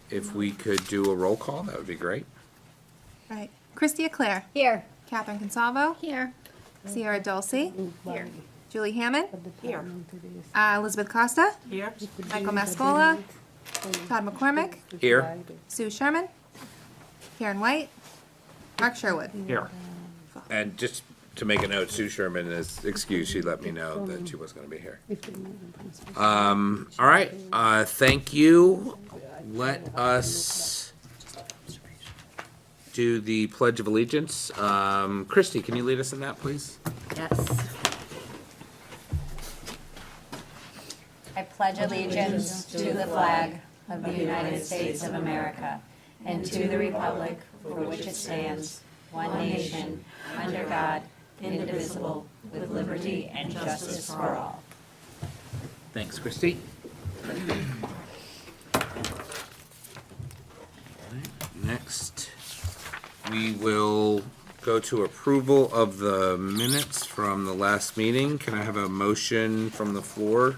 if we could do a roll call, that would be great. Right. Christia Clare. Here. Catherine Consalvo. Here. Sierra Dulce. Here. Julie Hammond. Here. Elizabeth Costa. Here. Michael Mascola. Todd McCormick. Here. Sue Sherman. Karen White. Mark Sherwood. Here. And just to make a note, Sue Sherman is excused. She let me know that she was going to be here. All right. Thank you. Let us do the Pledge of Allegiance. Christy, can you lead us in that, please? Yes. I pledge allegiance to the flag of the United States of America and to the republic for which it stands, one nation, under God, indivisible, with liberty and justice for all. Thanks, Christy. Next, we will go to approval of the minutes from the last meeting. Can I have a motion from the floor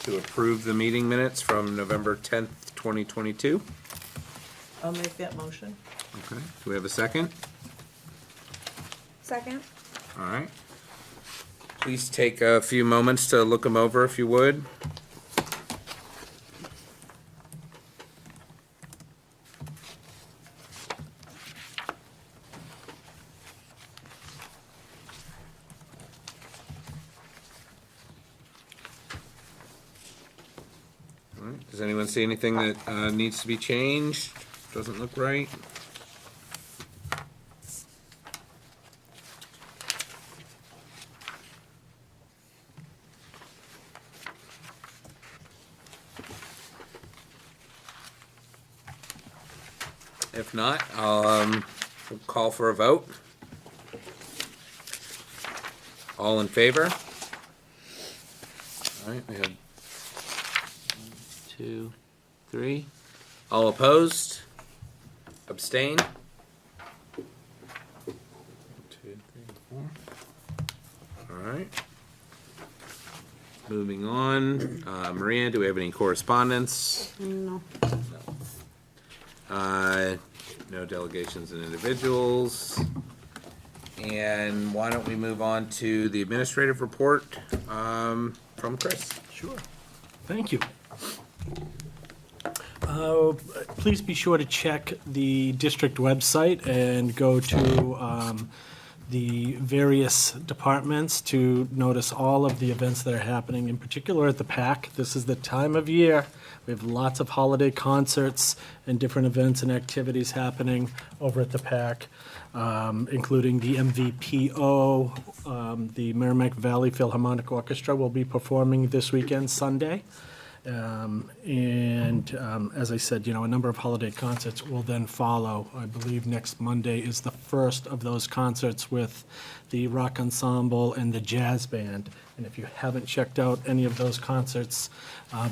to approve the meeting minutes from November 10th, 2022? I'll make that motion. Okay, do we have a second? Second. All right. Please take a few moments to look them over if you would. All right. Does anyone see anything that needs to be changed? Doesn't look right? If not, I'll call for a vote. All in favor? All right, we have 1, 2, 3. All opposed? Abstain? 1, 2, 3, 4. All right. Moving on. Maria, do we have any correspondence? No. No delegations and individuals. And why don't we move on to the administrative report from Chris? Sure. Thank you. Please be sure to check the district website and go to the various departments to notice all of the events that are happening, in particular at the PAC. This is the time of year. We have lots of holiday concerts and different events and activities happening over at the PAC, including the MVPO. The Merrimack Valley Philharmonic Orchestra will be performing this weekend, Sunday. As I said, a number of holiday concerts will then follow. I believe next Monday is the first of those concerts with the rock ensemble and the jazz band. And if you haven't checked out any of those concerts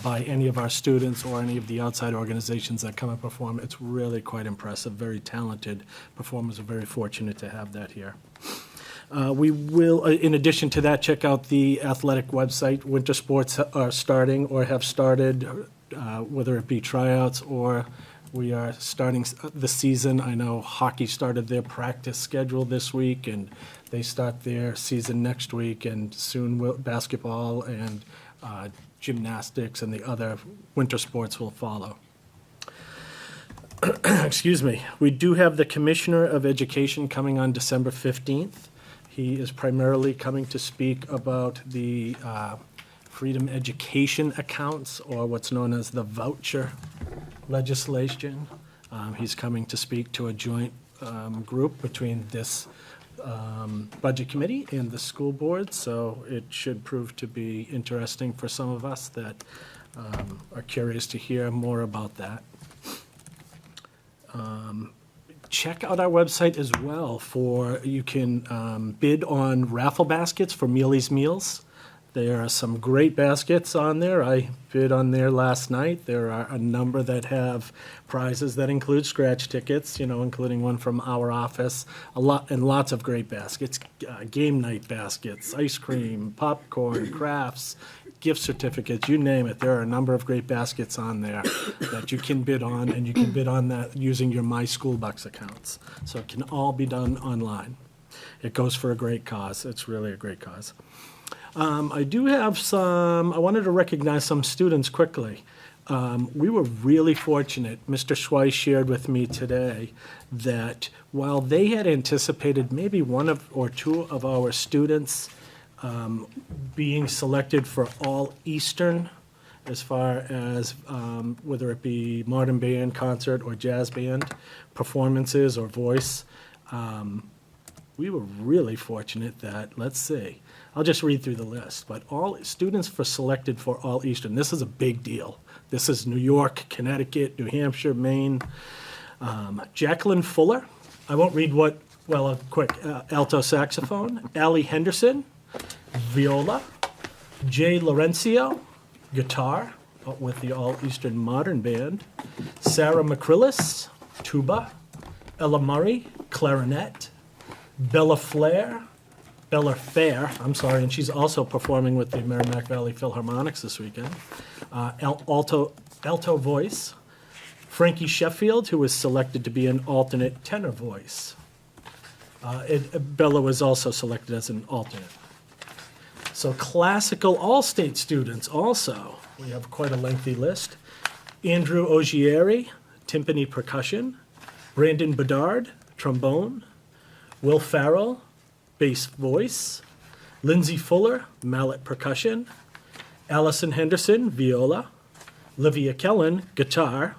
by any of our students or any of the outside organizations that come and perform, it's really quite impressive. Very talented performers. Are very fortunate to have that here. We will, in addition to that, check out the athletic website. Winter sports are starting or have started, whether it be tryouts or we are starting the season. I know hockey started their practice schedule this week, and they start their season next week, and soon basketball and gymnastics and the other winter sports will follow. Excuse me. We do have the Commissioner of Education coming on December 15th. He is primarily coming to speak about the Freedom Education accounts, or what's known as the voucher legislation. He's coming to speak to a joint group between this Budget Committee and the school board, so it should prove to be interesting for some of us that are curious to hear more about that. Check out our website as well you can bid on raffle baskets for Mealy's Meals. There are some great baskets on there. I bid on there last night. There are a number that have prizes that include scratch tickets, including one from our office. Lots of great baskets, game night baskets, ice cream, popcorn, crafts, gift certificates, you name it. There are a number of great baskets on there that you can bid on, and you can bid on that using your My School Bucks accounts. So it can all be done online. It goes for a great cause. It's really a great cause. I do have I wanted to recognize some students quickly. We were really fortunate. Mr. Schweiss shared with me today that while they had anticipated maybe one or two of our students being selected for all Eastern, as far as whether it be modern band, concert, or jazz band performances or voice, we were really fortunate that, let's see, I'll just read through the list, but all students selected for all Eastern, this is a big deal. This is New York, Connecticut, New Hampshire, Maine. Jacqueline Fuller, I won't read quick, alto saxophone. Allie Henderson, viola. Jay Laurencio, guitar, with the All Eastern Modern Band. Sarah McCrillis, tuba. Ella Murray, clarinet. Bella Fair, and she's also performing with the Merrimack Valley Philharmonics this weekend. Alto voice. Frankie Sheffield, who was selected to be an alternate tenor voice. Bella was also selected as an alternate. So classical all-state students also, we have quite a lengthy list. Andrew Ogieri, timpani percussion. Brandon Bedard, trombone. Will Farrell, bass voice. Lindsay Fuller, mallet percussion. Allison Henderson, viola. Livia Kellen, guitar.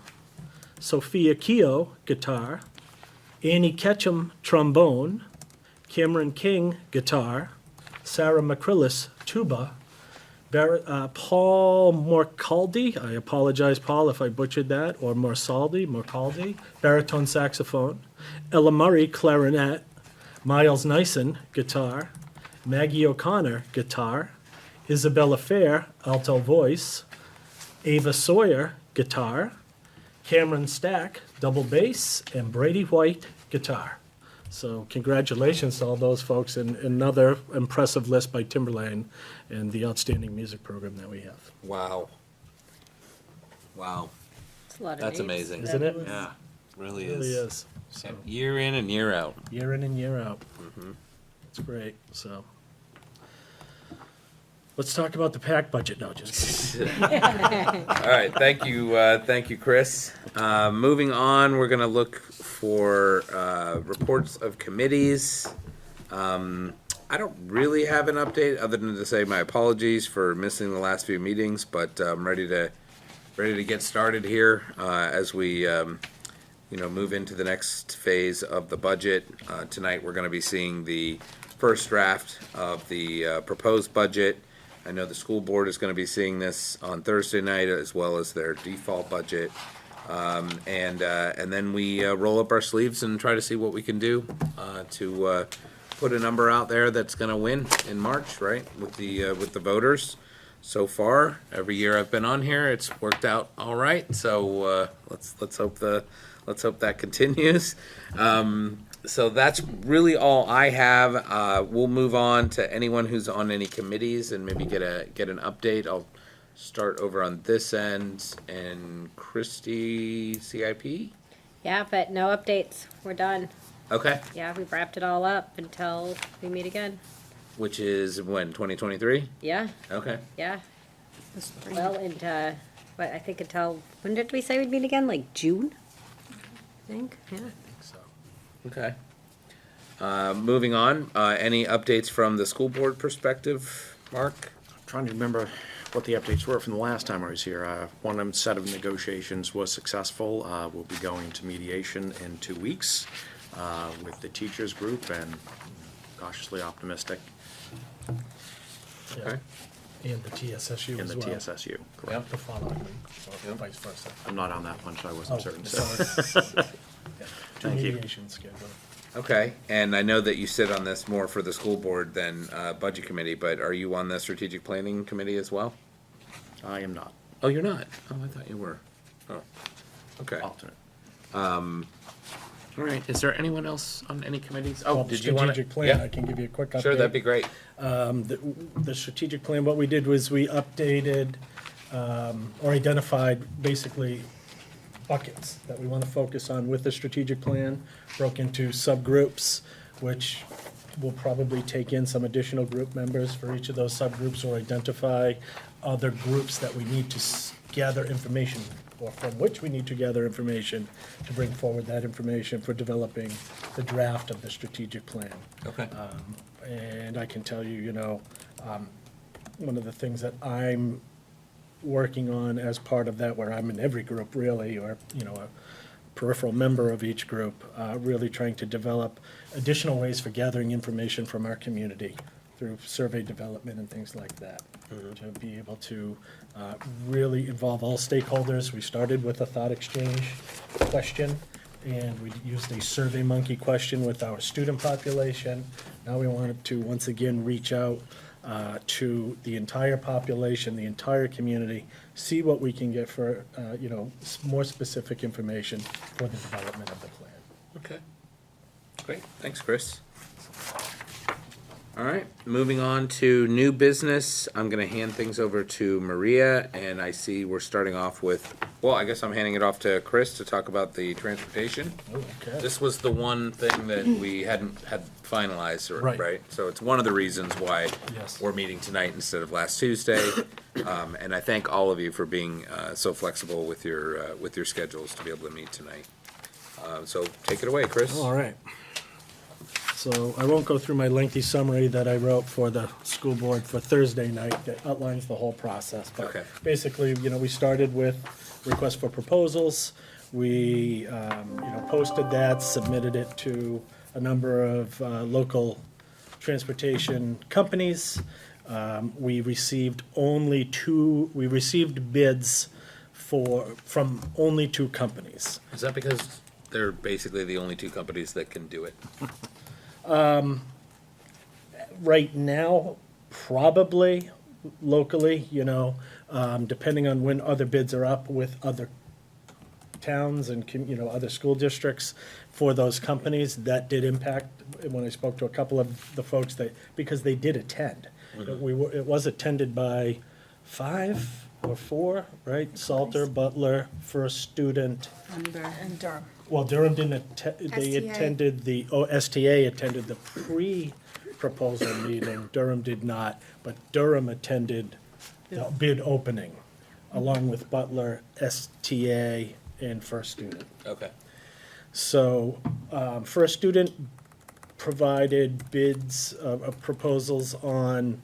Sophia Keogh, guitar. Annie Ketchum, trombone. Cameron King, guitar. Sarah McCrillis, tuba. Paul Morcaldi, I apologize, Paul, if I butchered that, or Morcaldi, baritone saxophone. Ella Murray, clarinet. Miles Nyson, guitar. Maggie O'Connor, guitar. Isabella Fair, alto voice. Ava Sawyer, guitar. Cameron Stack, double bass. And Brady White, guitar. So congratulations to all those folks, and another impressive list by Timberlane and the outstanding music program that we have. Wow. Wow. It's a lot of That's names. amazing. Isn't it? Yeah, really It really is. is. So, Year in and year out. year in and year out. It's great, so. Let's talk about the PAC budget. No, just kidding. All right, thank you, Chris. Moving on, we're gonna look for reports of committees. I don't really have an update other than to say my apologies for missing the last few meetings, but I'm ready to get started here as we move into the next phase of the budget. Tonight, we're going to be seeing the first draft of the proposed budget. I know the school board is going to be seeing this on Thursday night, as well as their default budget. And then we roll up our sleeves and try to see what we can do to put a number out there that's going to win in March, right? With the voters. So far, every year I've been on here, it's worked out all right. So let's hope that continues. So that's really all I have. We'll move on to anyone who's on any committees and maybe get an update. I'll start over on this end. And Christy, CIP? Yeah, but no updates. We're done. Okay. Yeah, we've wrapped it all up until we meet again. Which is when, 2023? Yeah, Okay. yeah. Well, and, I think until, when did we say we'd meet again? Like June? I think, yeah. Okay. Moving on, any updates from the school board perspective, Mark? Trying to remember what the updates were from the last time I was here. One set of negotiations was successful. We'll be going to mediation in 2 weeks with the teachers group, and cautiously optimistic Okay. And the TSSU in as the well. TSSU. Correct. The following week, or vice versa. I'm not on that one, so I wasn't certain. So So. it's, yeah, two Thank you. mediations scheduled. Okay, and I know that you sit on this more for the school board than budget committee, but are you on the strategic planning committee as well? I am not Oh, you're not? Oh, I thought you were. Oh, okay. alternate. All right, is there anyone else on any committees? Oh, Well, the did you want to? strategic plan, I can give you a quick update. Sure, that'd be great. The strategic plan, what we did was we updated or identified basically buckets that we want to focus on with the strategic plan, broke into subgroups, which will probably take in some additional group members for each of those subgroups, or identify other groups that we need to gather information, or from which we need to gather information to bring forward that information for developing the draft of the strategic plan. Okay. And I can tell you, one of the things that I'm working on as part of that, where I'm in every group really, or, a peripheral member of each group, really trying to develop additional ways for gathering information from our community through survey development and things like that, to be able to really involve all stakeholders. We started with a thought exchange question, and we used a Survey Monkey question with our student population. Now we wanted to, once again, reach out to the entire population, the entire community, see what we can get for, more specific information for the development of the plan. Okay. Great, thanks, Chris. All right, moving on to new business. I'm gonna hand things over to Maria, and I see we're starting off with, well, I guess I'm handing it off to Chris to talk about the transportation. Oh, okay. This was the one thing that we hadn't had finalized, Right. right? So it's one of the reasons why Yes. we're meeting tonight instead of last Tuesday. And I thank all of you for being so flexible with your schedules to be able to meet tonight. So take it away, Chris. All right. So I won't go through my lengthy summary that I wrote for the school board for Thursday night that outlines the whole process. Okay. But basically, we started with requests for proposals. We, posted that, submitted it to a number of local transportation companies. We received bids from only 2 companies. Is that because they're basically the only 2 companies that can do it? Right now, probably locally, depending on when other bids are up with other towns and, other school districts for those companies, that did impact when I spoke to a couple of the folks because they did attend. It was attended by 5 or 4, right? Salter, Butler, First Student. And Durham. Well, Durham didn't attend, they STA. attended STA attended the pre-proposal meeting. Durham did not, but Durham attended the bid opening, along with Butler, STA, and First Student. Okay. So, First Student provided bids, proposals on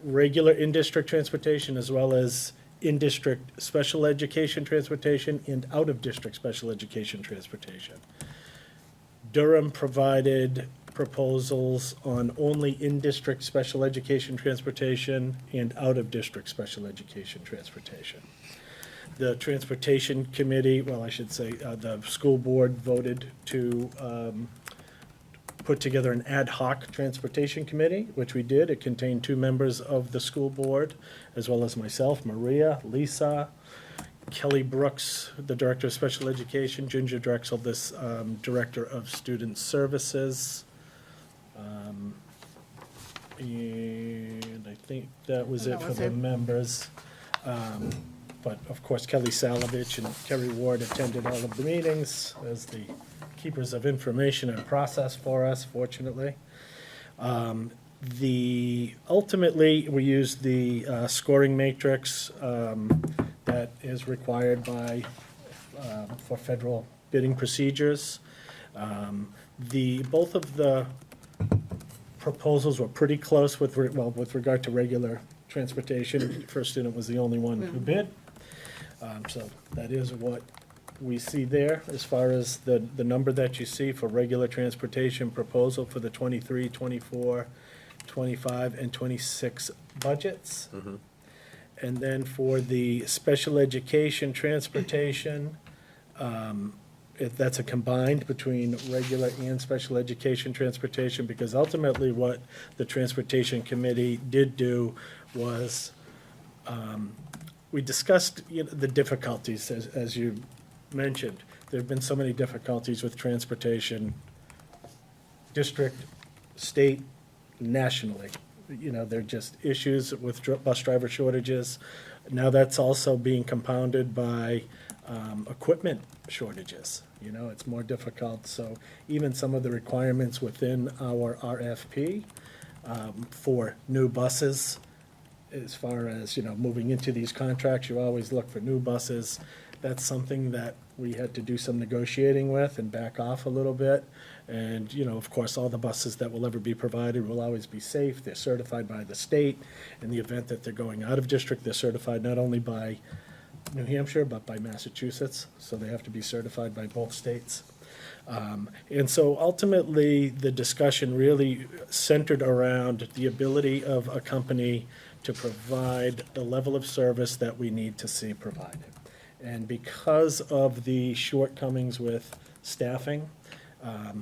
regular in-district transportation as well as in-district special education transportation and out-of-district special education transportation. Durham provided proposals on only in-district special education transportation and out-of-district special education transportation. The Transportation Committee, well, I should say, the school board voted to put together an ad hoc transportation committee, which we did. It contained 2 members of the school board, as well as myself, Maria, Lisa, Kelly Brooks, the Director of Special Education, Ginger Drexel, this Director of Student Services. And I think that was it for the members. But of course, Kelly Salovich and Kerry Ward attended all of the meetings as the keepers of information and process for us, fortunately. Ultimately, we used the scoring matrix that is required for federal bidding procedures. Both of the proposals were pretty close with regard to regular transportation. First Student was the only one who bid. So that is what we see there as far as the number that you see for regular transportation proposal for the 23, 24, 25, and 26 budgets. And then for the special education transportation, that's a combined between regular and special education transportation, because ultimately what the Transportation Committee did do was, we discussed, the difficulties, as you mentioned. There have been so many difficulties with transportation, district, state, nationally. There are just issues with bus driver shortages. Now that's also being compounded by equipment shortages. It's more difficult. So even some of the requirements within our RFP for new buses, as far as, moving into these contracts, you always look for new buses. That's something that we had to do some negotiating with and back off a little bit. And, of course, all the buses that will ever be provided will always be safe. They're certified by the state. In the event that they're going out of district, they're certified not only by New Hampshire, but by Massachusetts. So they have to be certified by both states. And so ultimately, the discussion really centered around the ability of a company to provide the level of service that we need to see provided. And because of the shortcomings with staffing,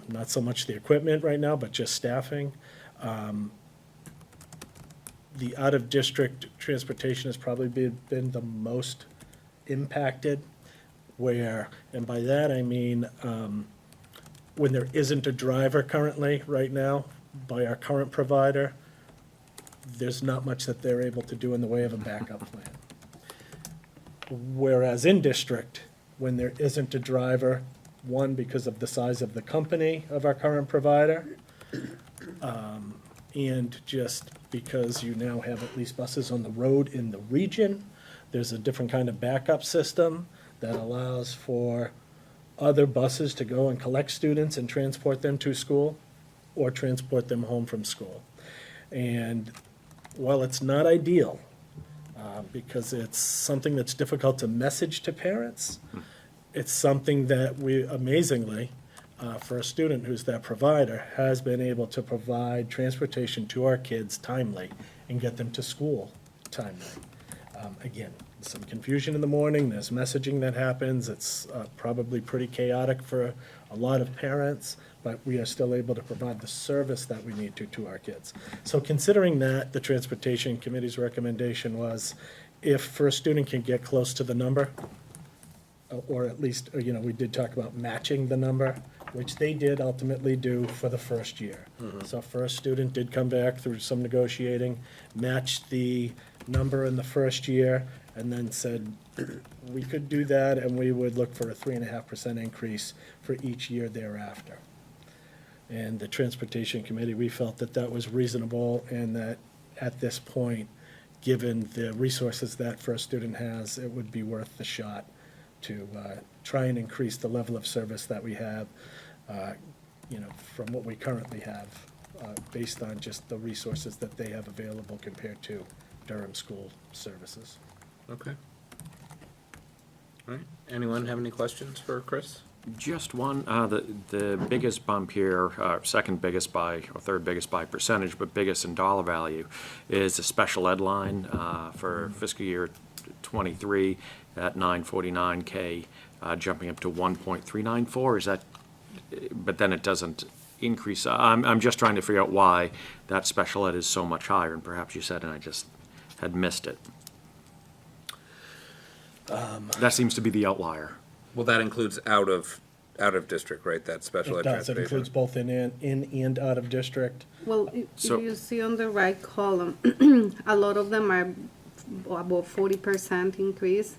not so much the equipment right now, but just staffing, the out-of-district transportation has probably been the most impacted, and by that I mean, when there isn't a driver currently, right now, by our current provider, there's not much that they're able to do in the way of a backup plan. Whereas in district, when there isn't a driver, one, because of the size of the company of our current provider, and just because you now have at least buses on the road in the region, there's a different kind of backup system that allows for other buses to go and collect students and transport them to school or transport them home from school. And while it's not ideal, because it's something that's difficult to message to parents, it's something that we, amazingly, for a student who's that provider, has been able to provide transportation to our kids timely and get them to school timely. Again, some confusion in the morning, there's messaging that happens, it's probably pretty chaotic for a lot of parents, but we are still able to provide the service that we need to our kids. So considering that, the Transportation Committee's recommendation was, if first student can get close to the number, or at least, we did talk about matching the number, which they did ultimately do for the first year. So first student did come back through some negotiating, matched the number in the first year, and then said we could do that, and we would look for a 3.5% increase for each year thereafter. And the Transportation Committee, we felt that that was reasonable, and that at this point, given the resources that first student has, it would be worth the shot to try and increase the level of service that we have, from what we currently have, based on just the resources that they have available compared to Durham School Services. Okay. All right. Anyone have any questions for Chris? Just one, the biggest bump here, second biggest by, or third biggest by percentage, but biggest in dollar value, is the special ed line for fiscal year '23 at $949K, jumping up to 1.394. Is that, but then it doesn't increase. I'm just trying to figure out why that special ed is so much higher, and perhaps you said, and I just had missed it. That seems to be the outlier. Well, that includes out of district, right? That special It ed does, it transportation. includes both in and out of district. Well, if So- you see on the right column, a lot of them are about 40% increase.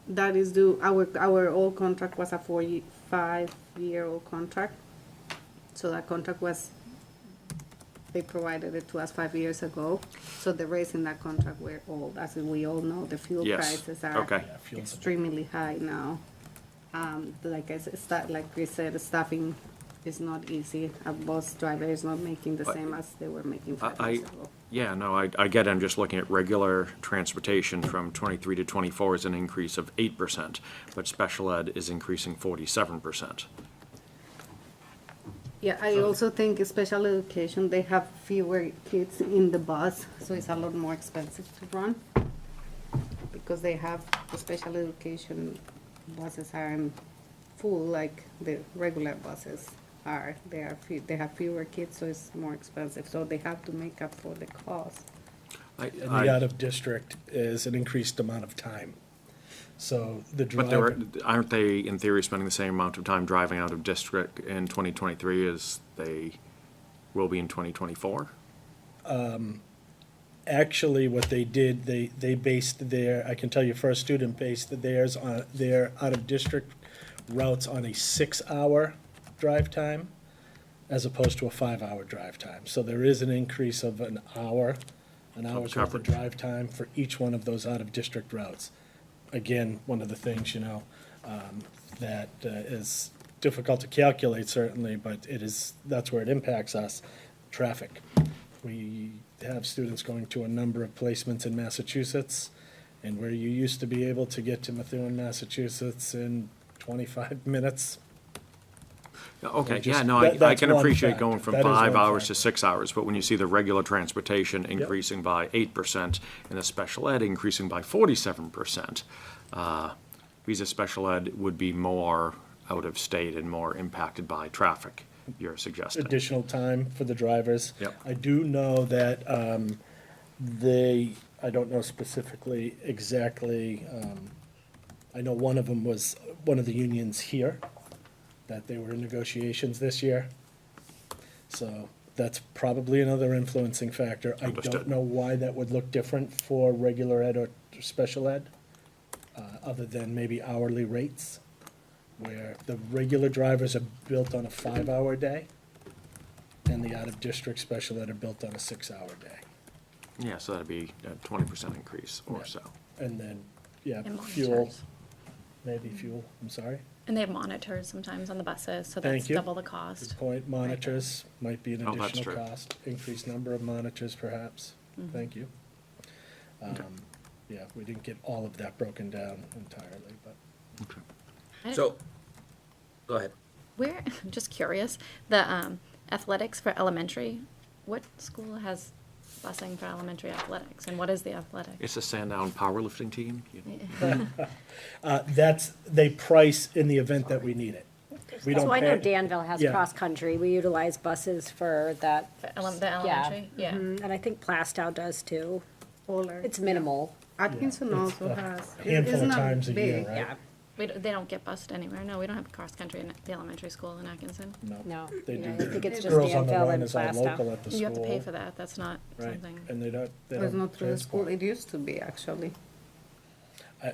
That is due, our old contract was a 45-year-old contract. So that contract was, they provided it to us 5 years ago. So the rates in that contract were old. As we all know, the fuel Yes. prices are Okay. Yeah, fuel's a- extremely high now. Like I said, like Chris said, staffing is not easy. A bus driver is not making the same as they were making 5 years ago. Yeah, no, I get it. I'm just looking at regular transportation from '23 to '24 is an increase of 8%, but special ed is increasing 47%. Yeah, I also think special education, they have fewer kids in the bus, so it's a lot more expensive to run. Because they have, the special education buses are full like the regular buses are. They have fewer kids, so it's more expensive. So they have to make up for the cost. And the out-of-district is an increased amount of time. So the But driver, aren't they, in theory, spending the same amount of time driving out of district in 2023 as they will be in 2024? actually what they did, they based I can tell you First Student based theirs on their out-of-district routes on a 6-hour drive time as opposed to a 5-hour drive time. So there is an increase of an hour's worth of coverage. drive time for each one of those out-of-district routes. Again, one of the things, that is difficult to calculate certainly, but that's where it impacts us, traffic. We have students going to a number of placements in Massachusetts, and where you used to be able to get to Methuen, Massachusetts in 25 minutes. Okay, just- yeah, no, I that's can one appreciate factor. going from That is 5 one hours to factor. 6 hours, but when you see the regular transportation increasing by 8% and the special ed increasing by 47%, Visa Special Ed would be more out of state and more impacted by traffic, you're suggesting. Additional time for the drivers. Yep. I do know that I don't know specifically exactly, I know one of them was one of the unions here, that they were in negotiations this year. So that's probably another influencing factor. I don't Understood. know why that would look different for regular ed or special ed, other than maybe hourly rates, where the regular drivers are built on a 5-hour day, and the out-of-district special ed are built on a 6-hour day. Yeah, so that'd be a 20% increase or Yeah. so. And then, yeah, And fuel, monitors. maybe fuel, I'm sorry. And they have monitors sometimes on the buses, so Thank that's you. double the cost. Good point, monitors might be an Oh, that's additional true. cost, increased number of monitors perhaps, thank you. Yeah, we didn't get all of that broken down entirely, but. Okay. So, go ahead. Where, I'm just curious, the athletics for elementary, what school has busing for elementary athletics, and what is the athletic? It's a Sandown powerlifting team? They price in the event that we need it. We don't So I know pay- Danville has Yeah. cross-country. We utilize buses for that. The elementary, yeah. And I think Plastow does too. Polar. It's minimal. Atkinson Yeah. also It's a has. handful It's of not times a year, big. right? Yeah, They don't get bused anywhere, no, we don't have cross-country in the elementary school in Atkinson. no. They Yeah, do. I think it's just Girls on the Danville Run and is all local Plastow. at the school. You have to pay for that, that's not Right, something. and they It's don't not through the school. transport. It used to be, actually.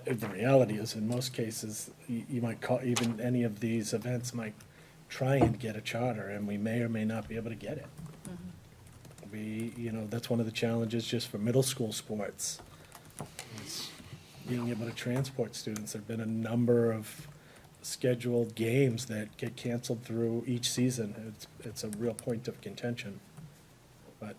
The reality is, in most cases, you might call, even any of these events might try and get a charter, and we may or may not be able to get it. That's one of the challenges just for middle school sports, is being able to transport students. There've been a number of scheduled games that get canceled through each season. It's a real point of contention, but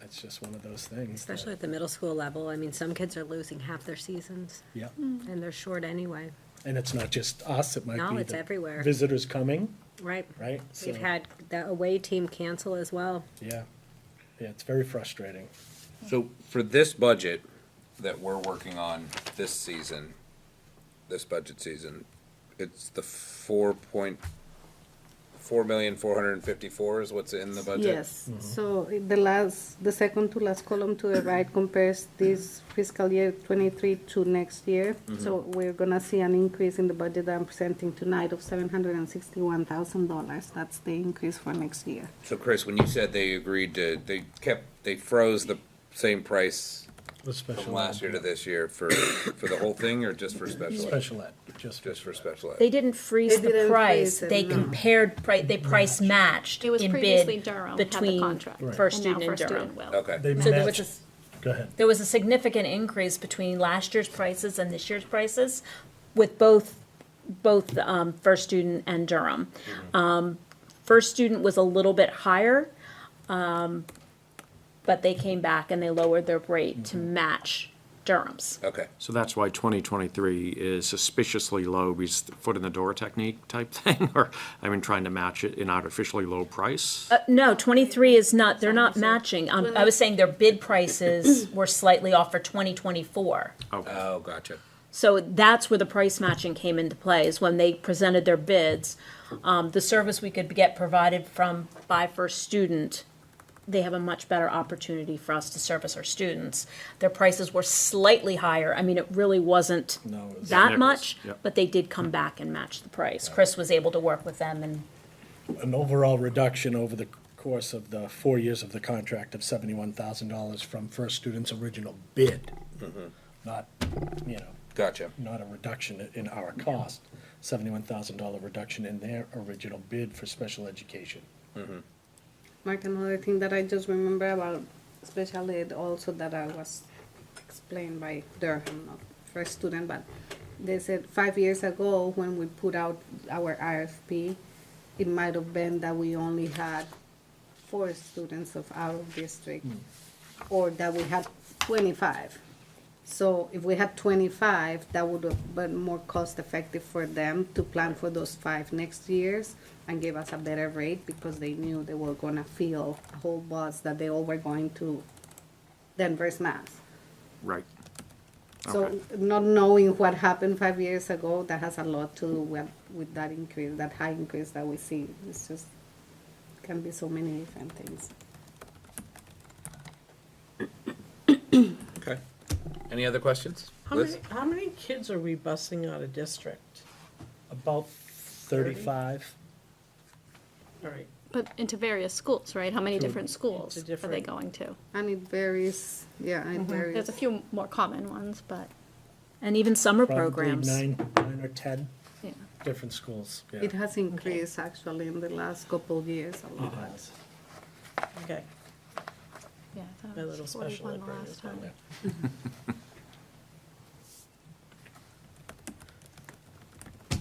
it's just one of those things. that- Especially at the middle school level. I mean, some kids are losing half their seasons, Yeah, and they're short anyway, and it's not just us, it might be No, it's the everywhere. visitors coming, right? right? We've So, had the away team cancel as well. Yeah, it's very frustrating. So for this budget that we're working on this season, this budget season, it's the 4,454,454 is what's in the budget? Yes, so the second to last column to the right compares this fiscal year 23 to next year. So we're gonna see an increase in the budget that I'm presenting tonight of $761,000. That's the increase for next year. So Chris, when you said they agreed they froze the same price The special from last ed, year to this year for the whole thing or just for special ed? Special ed, just Just for special ed? They didn't freeze They the didn't price, freeze it, they no. compared, they price matched It was in previously bid Durham had the between contract. First and now Student and First Durham. Student will. Okay. They So there was match, go ahead. There was a significant increase between last year's prices and this year's prices with both First Student and Durham. First Student was a little bit higher, but they came back and they lowered their rate to match Durham's. Okay. So that's why 2023 is suspiciously low, because the foot in the door technique type thing, or, trying to match it in artificially low price? No, 23 is not, they're not matching. I was saying their bid prices were slightly off for 2024. Oh, gotcha. So that's where the price matching came into play, is when they presented their bids. The service we could get provided by First Student, they have a much better opportunity for us to service our students. Their prices were slightly higher. I mean, it really wasn't No, it was- that much, Yep. but they did come back and match the price. Chris was able to work with them, and An overall reduction over the course of the 4 years of the contract of $71,000 from First Student's original bid. Not, Gotcha. not a reduction in our cost, $71,000 reduction in their original bid for special education. Mark, another thing that I just remember about special ed also that I was explained by Durham, not First Student, but they said 5 years ago when we put out our RFP, it might have been that we only had 4 students of out of district, or that we had 25. So if we had 25, that would have been more cost effective for them to plan for those 5 next years and give us a better rate, because they knew they were gonna fill a whole bus that they all were going to Denver's Mass. Right. So not knowing what happened 5 years ago, that has a lot to do with that increase, that high increase that we see. It's just, can be so many different things. Okay. Any other questions? Liz? How many kids are we busing out of district? About 35. All right, But into various schools, right? How many different schools Into are they different- going to? And it varies, yeah, it varies. There's a few more common ones, but, and even summer Probably programs. nine or 10 yeah. different schools, yeah. It has increased actually in the last couple of years a It lot. has. okay. Yeah, I thought My it was little special 41 ed the brain last is going time. there.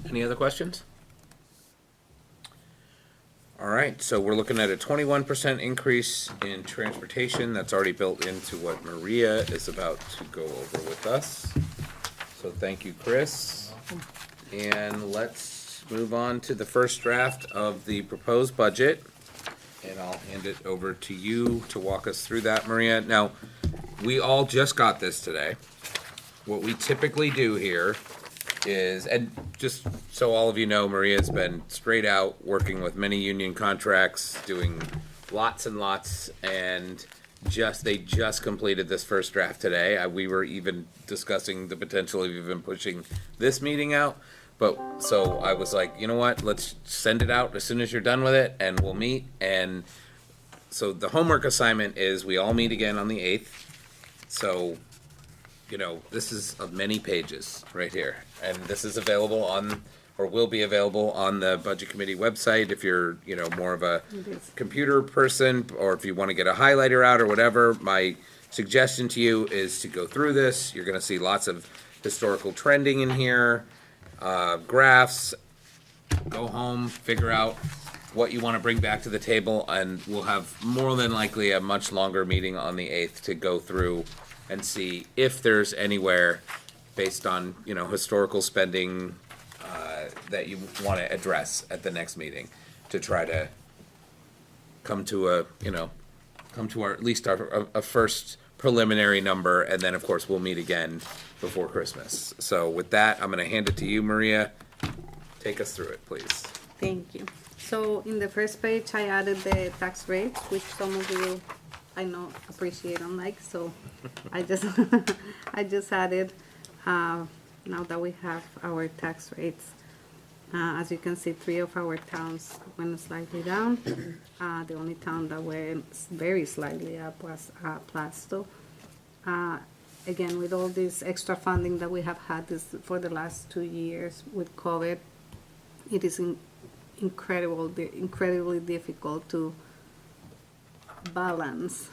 Any other questions? All right, so we're looking at a 21% increase in transportation. That's already built into what Maria is about to go over with us. So thank you, Chris. And let's move on to the first draft of the proposed budget. And I'll hand it over to you to walk us through that, Maria. Now, we all just got this today. What we typically do here is, and just so all of you know, Maria's been straight out working with many union contracts, doing lots and lots, and they just completed this first draft today. We were even discussing the potential of even pushing this meeting out. But, so I was like, you know what, let's send it out as soon as you're done with it, and we'll meet. And so the homework assignment is we all meet again on the 8th. So, this is of many pages right here. And this is available on, or will be available on the Budget Committee website if you're, more of a computer person, or if you want to get a highlighter out or whatever. My suggestion to you is to go through this. You're going to see lots of historical trending in here, graphs. Go home, figure out what you want to bring back to the table, and we'll have more than likely a much longer meeting on the 8th to go through and see if there's anywhere based on, historical spending, that you want to address at the next meeting, to try to come to our, at least a first preliminary number, and then, of course, we'll meet again before Christmas. So with that, I'm gonna hand it to you, Maria. Take us through it, please. Thank you. So in the first page, I added the tax rates, which some of you I know appreciate and like, so I just I just added now that we have our tax rates. As you can see, 3 of our towns went slightly down. The only town that went very slightly up was Plasto. Again, with all this extra funding that we have had for the last 2 years with COVID, it is incredibly difficult to balance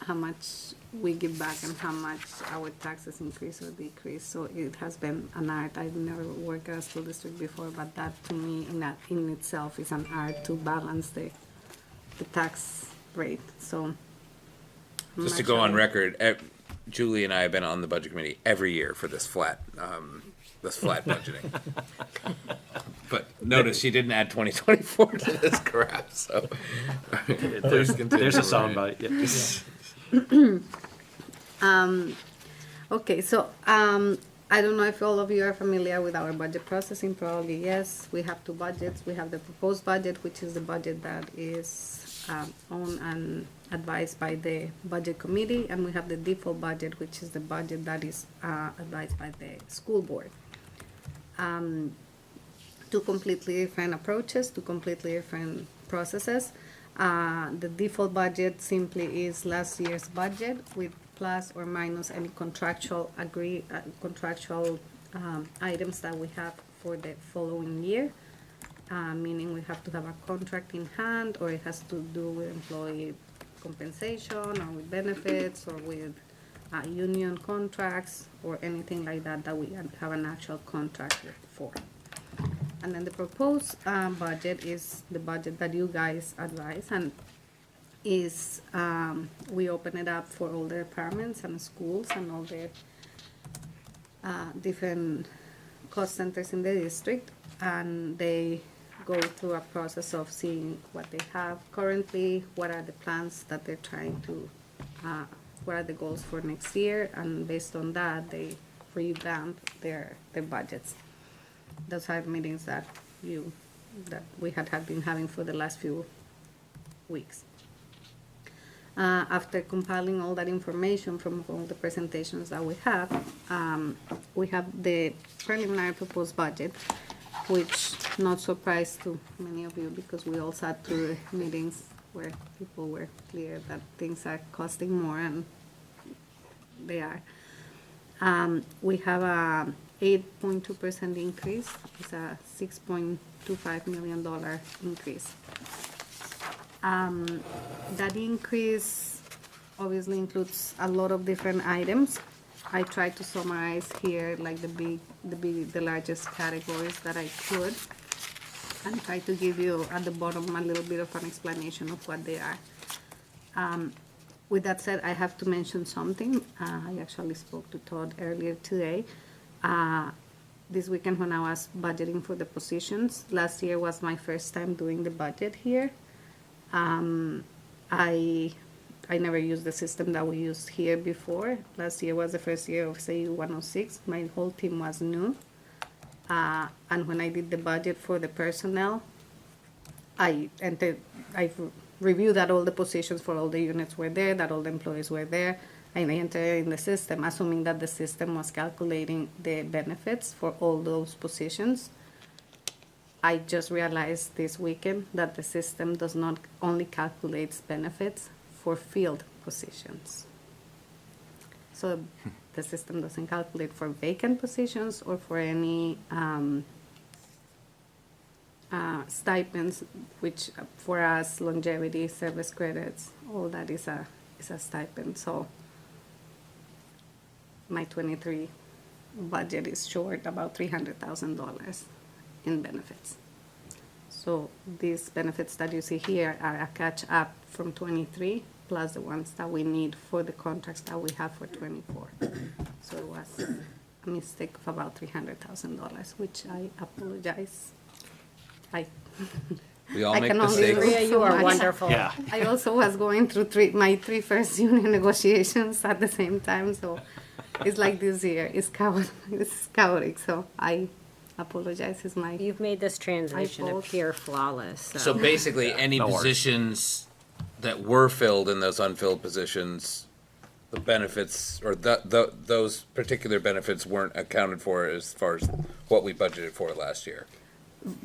how much we give back and how much our taxes increase or decrease. So it has been an art. I've never worked at a school district before, but that to me in itself is an art to balance the tax rate. So Just to go on record, Julie and I have been on the Budget Committee every year for this flat budgeting. But notice she didn't add 2024 to this graph, so. There's a soundbite, yeah. Okay, so I don't know if all of you are familiar with our budget processing. Probably yes. We have two budgets. We have the proposed budget, which is the budget that is owned and advised by the budget committee, and we have the default budget, which is the budget that is advised by the school board. Two completely different approaches, two completely different processes. The default budget simply is last year's budget with plus or minus any contractual items that we have for the following year. Meaning we have to have a contract in hand, or it has to do with employee compensation, or with benefits, or with union contracts, or anything like that that we have an actual contract for. And then the proposed budget is the budget that you guys advise, and is we open it up for all the departments and schools and all the different cost centers in the district, and they go through a process of seeing what they have currently, what are the plans that they're trying to, what are the goals for next year, and based on that, they revamp their budgets. Those are meetings that we had been having for the last few weeks. After compiling all that information from all the presentations that we have the preliminary proposed budget, which not surprise to many of you because we all sat through the meetings where people were clear that things are costing more, and they are. We have a 8.2% increase. It's a $6.25 million increase. That increase obviously includes a lot of different items. I tried to summarize here like the largest categories that I could, and try to give you at the bottom a little bit of an explanation of what they are. With that said, I have to mention something. I actually spoke to Todd earlier today. This weekend when I was budgeting for the positions, last year was my first time doing the budget here. I never used the system that we used here before. Last year was the first year of CU 106. My whole team was new. And when I did the budget for the personnel, I reviewed that all the positions for all the units were there, that all the employees were there, and I entered in the system, assuming that the system was calculating the benefits for all those positions. I just realized this weekend that the system does not only calculates benefits for field positions. So the system doesn't calculate for vacant positions or for any stipends, which for us, longevity, service credits, all that is a stipend. So my 23 budget is short about $300,000 in benefits. So these benefits that you see here are a catch up from 23 plus the ones that we need for the contracts that we have for 24. So it was a mistake of about $300,000, which I apologize. We all I make can only mistakes. do Maria, you are so much. wonderful. Yeah. I also was going through my three first union negotiations at the same time, so it's like this year. It's chaotic, so I apologize. It's my You've made this transition fault. appear flawless. So basically, any No worries. positions that were filled in those unfilled positions, the benefits, or those particular benefits weren't accounted for as far as what we budgeted for last year.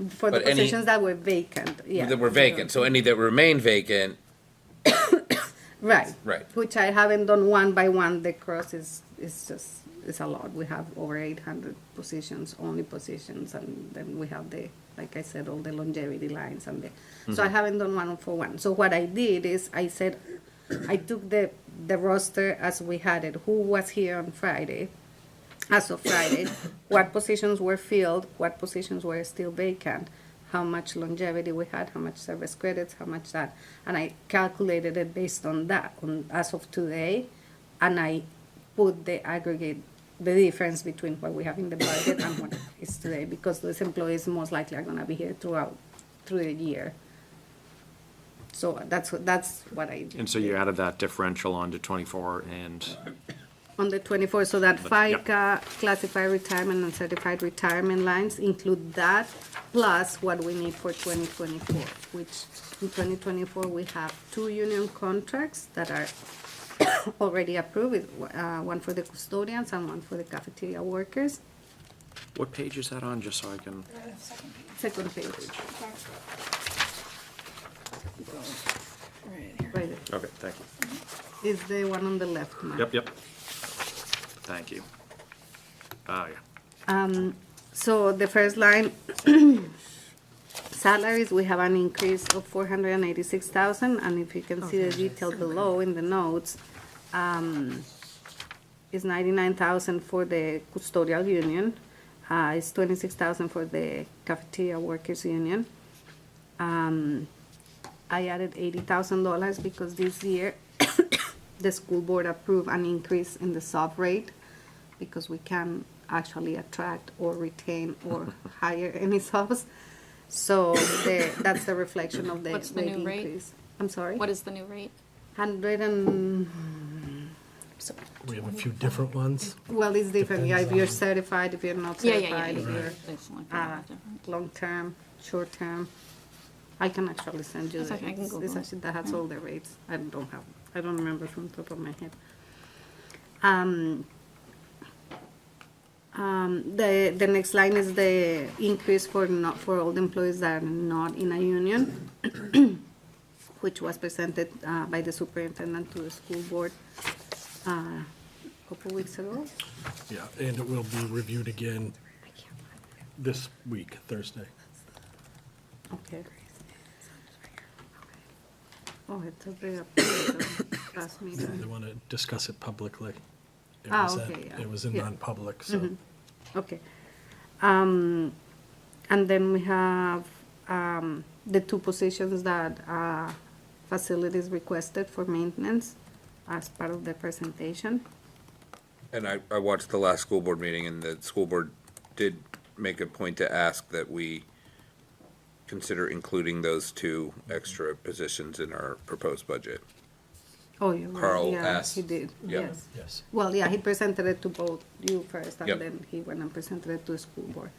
for the but any- positions that were vacant. Yeah, That were vacant, so any that remain vacant, Right. Right. Which I haven't done one by one. The cross is a lot. We have over 800 positions, only positions, and then we have like I said, all the longevity lines and so I haven't done one for one. So what I did is I said, I took the roster as we had it. Who was here on Friday? As of Friday, what positions were filled, what positions were still vacant, how much longevity we had, how much service credits, how much that, and I calculated it based on that, as of today, and I put the aggregate, the difference between what we have in the budget and what is today, because those employees most likely are gonna be here through the year. So that's what I did. And so you added that differential onto 24 and On the 24th, so that FICA, classified retirement and certified retirement lines include that, plus what we need for 2024, which in 2024, we have 2 union contracts that are already approved, one for the custodians and one for the cafeteria workers. What page is that on, just so I can? Second page. Right there. Okay, thank you. Is the one on the left, Mark. Yep. Thank you. Yeah. So the first line, salaries, we have an increase of 486,000, and if you can see the detail below in the notes, is 99,000 for the custodial union, it's 26,000 for the cafeteria workers union. I added $80,000 because this year the school board approved an increase in the sub rate because we can actually attract or retain or hire any subs. So that's the reflection of the What's the rate new rate? increase. I'm sorry? What is the new rate? 100 and, We have a few different ones. well, it's different, yeah, if Depends you're on- certified, if you're not Yeah, certified, if you're It's like long-term, short-term. I can actually send you That's the, okay, I can it's Google it. actually, that has all the rates. I don't remember from the top of my head. The next line is the increase for all the employees that are not in a union, which was presented by the superintendent to the school board a couple weeks ago. Yeah, and it will be reviewed again this week, Thursday. Okay. Oh, it's already up to the last They meeting. want to discuss it publicly. It Ah, was okay, yeah. It was in Yeah. non-public, so. Okay. And then we have the 2 positions that facilities requested for maintenance as part of the presentation. And I watched the last school board meeting, and the school board did make a point to ask that we consider including those 2 extra positions in our proposed budget. Oh, you're right. Carl Yeah, asked. he did, Yeah. yes. Yes. Well, yeah, he presented it to both you first, and Yep. then he went and presented it to the school board.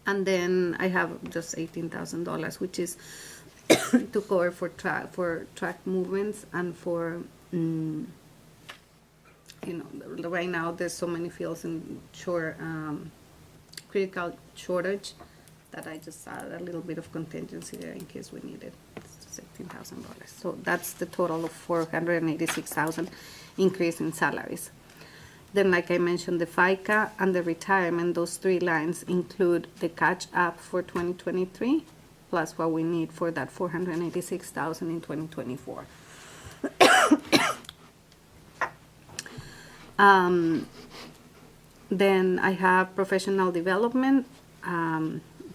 And then I have just $18,000, which is to cover for track movements and for, right now, there's so many fields in critical shortage that I just added a little bit of contingency there in case we need it. It's just $18,000. So that's the total of $486,000 increase in salaries. Then, like I mentioned, the FICA and the retirement, those 3 lines include the catch up for 2023, plus what we need for that $486,000 in 2024. Then I have professional development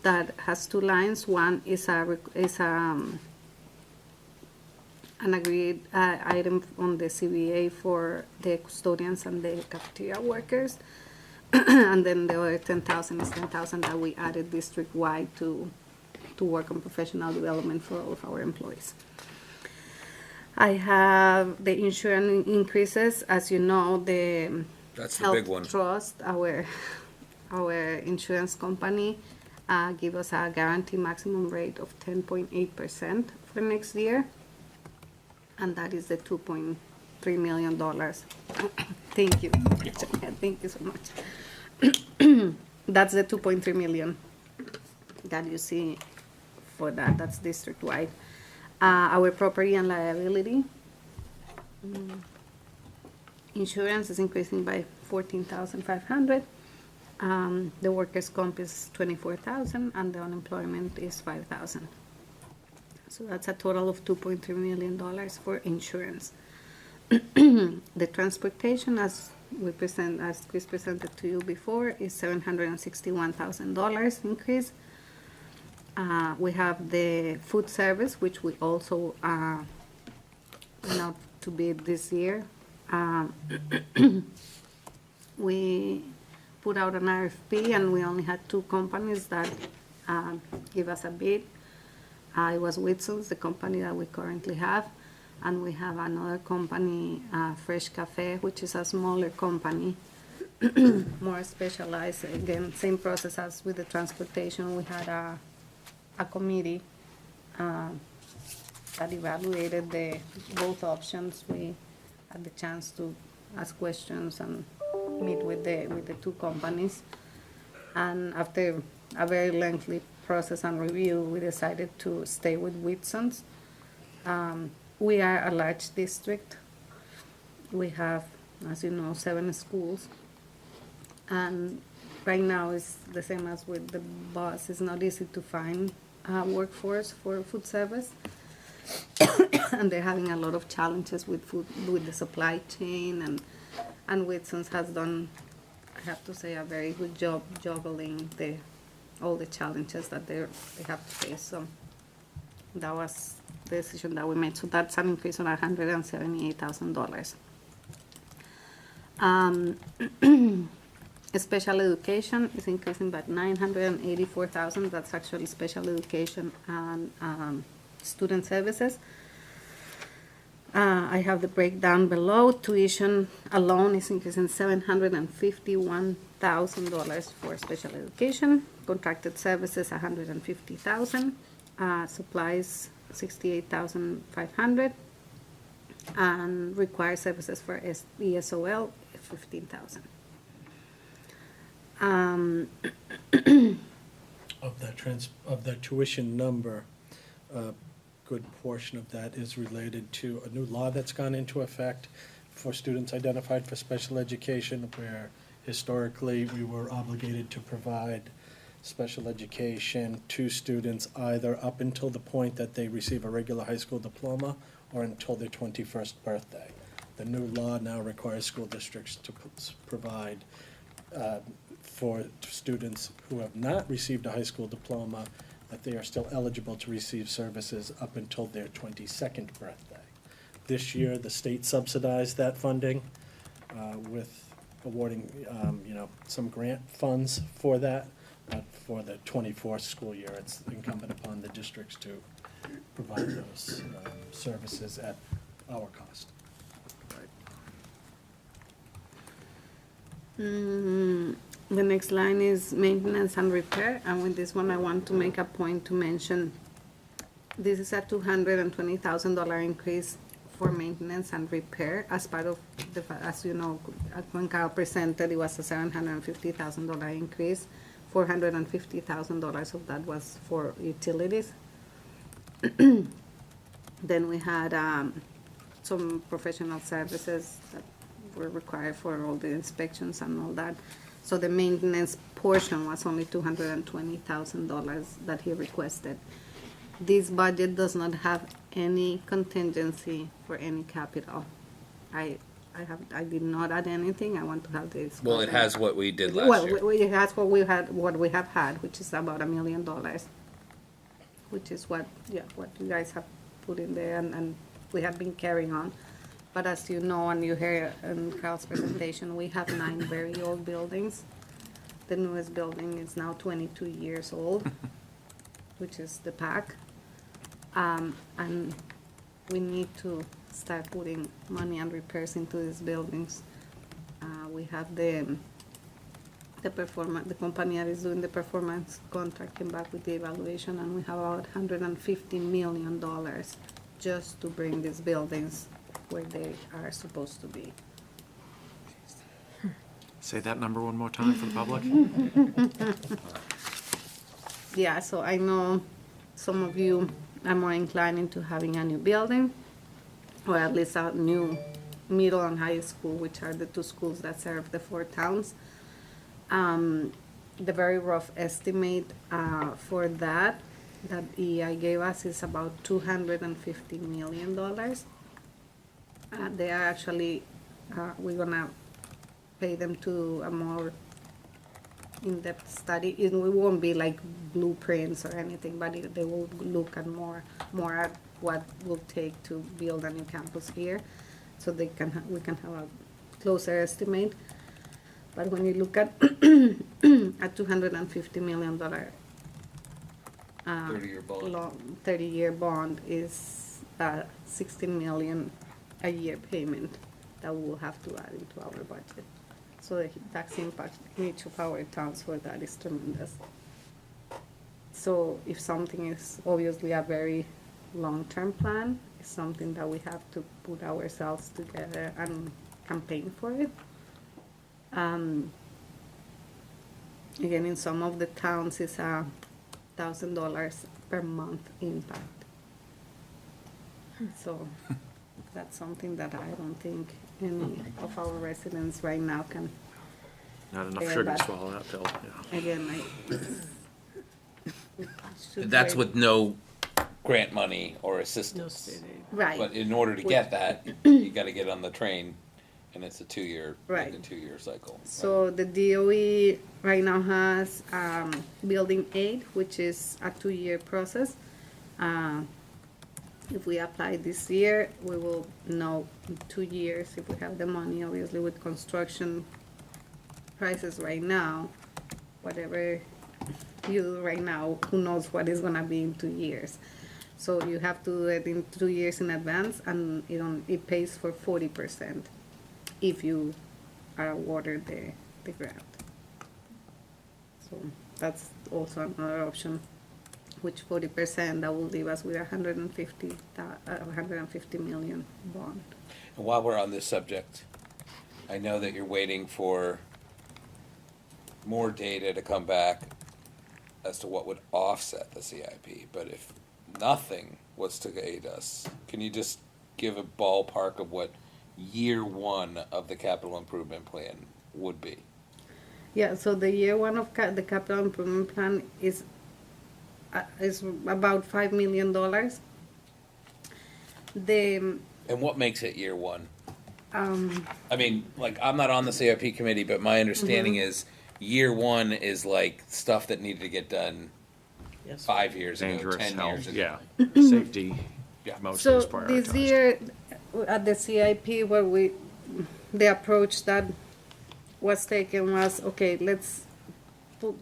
that has 2 lines. One is an agreed item on the CBA for the custodians and the cafeteria workers. And then the other 10,000 is 10,000 that we added district-wide to work on professional development for all of our employees. I have the insurance increases. As you know, the That's the big one. Health Trust, our insurance company, give us a guaranteed maximum rate of 10.8% for next year. And that is the $2.3 million. Thank you. Thank you so much. That's the 2.3 million that you see for that. That's district-wide. Our property and liability insurance is increasing by 14,500. The workers' comp is 24,000, and the unemployment is 5,000. So that's a total of $2.3 million for insurance. The transportation, as Chris presented to you before, is $761,000 increase. We have the food service, which we also went out to bid this year. We put out an RFP, and we only had 2 companies that give us a bid. It was Whitson's, the company that we currently have, And we have another company, Fresh Cafe, which is a smaller company, more specialized. Again, same process as with the transportation. We had a committee that evaluated both options. We had the chance to ask questions and meet with the two companies. And after a very lengthy process and review, we decided to stay with Whitson's. We are a large district. We have, as you know, 7 schools. And right now it's the same as with the bus. It's not easy to find workforce for food service. And they're having a lot of challenges with food, with the supply chain, and Whitson's has done, I have to say, a very good job juggling all the challenges that they have to face. So that was the decision that we made. So that's an increase on $178,000. Special education is increasing by $984,000. That's actually special education and student services. I have the breakdown below. Tuition alone is increasing $751,000 for special education. Contracted services, $150,000. Supplies, $68,500. And required services for ESOL, $15,000. Of that tuition number, a good portion of that is related to a new law that's gone into effect for students identified for special education, where historically we were obligated to provide special education to students either up until the point that they receive a regular high school diploma or until their 21st birthday. The new law now requires school districts to provide for students who have not received a high school diploma, that they are still eligible to receive services up until their 22nd birthday. This year, the state subsidized that funding with awarding, some grant funds for that. But for the 24th school year, it's incumbent upon the districts to provide those services at our cost. The next line is maintenance and repair, and with this one I want to make a point to mention this is a $220,000 increase for maintenance and repair as part of as you know, when Carl presented, it was a $750,000 increase. $450,000 of that was for utilities. Then we had some professional services that were required for all the inspections and all that. So the maintenance portion was only $220,000 that he requested. This budget does not have any contingency for any capital. I did not add anything. I want to have this. Well, it has what we did last Well, year. it has what we have had, which is about $1 million, which is what you guys have put in there, and we have been carrying on. But as you know, and you hear in Carl's presentation, we have 9 very old buildings. The newest building is now 22 years old, which is the PAC. And we need to start putting money and repairs into these buildings. We have the company that is doing the performance contract came back with the evaluation, and we have about $150 million just to bring these buildings where they are supposed to be. Say that number one more time for the public. Yeah, so I know some of you are more inclined into having a new building, or at least a new middle and high school, which are the 2 schools that serve the 4 towns. The very rough estimate for that EI gave us is about $250 million. They are actually, we're gonna pay them to a more in-depth study. It won't be like blueprints or anything, but they will look at more at what will take to build a new campus here, so we can have a closer estimate. But when you look at a $250 million 30-year bond. 30-year bond is 16 million a year payment that we'll have to add into our budget. So the tax impact in each of our towns for that is tremendous. So if something is obviously a very long-term plan, it's something that we have to put ourselves together and campaign for it. Again, in some of the towns, it's $1,000 per month impact. So that's something that I don't think any of our residents right now can. Not enough Yeah, sugar to but- swallow that pill, yeah. Again, That's with no grant money or No assistance. state aid. right. But in order to get that, you gotta get on the train, and it's a two-year, like a Right. two-year cycle. right? So the DOE right now has Building 8, which is a 2-year process. If we apply this year, we will know in 2 years if we have the money. Obviously, with construction prices right now, whatever you do right now, who knows what is gonna be in 2 years. So you have to do it in 2 years in advance, and it pays for 40% if you are awarded the grant. So that's also another option, which 40%, that will leave us with 150 million bond. And while we're on this subject, I know that you're waiting for more data to come back as to what would offset the CIP, but if nothing was to aid us, can you just give a ballpark of what year one of the capital improvement plan would be? Yeah, so the year one of the capital improvement plan is about $5 million. And what makes it year one? I mean, like, I'm not on the CIP committee, but my understanding is year one is like stuff that needed to get done Yes. 5 years ago, Dangerous 10 health, years ago. yeah, safety, Yeah. most So is prioritized. this year, at the CIP, the approach that was taken was, okay, let's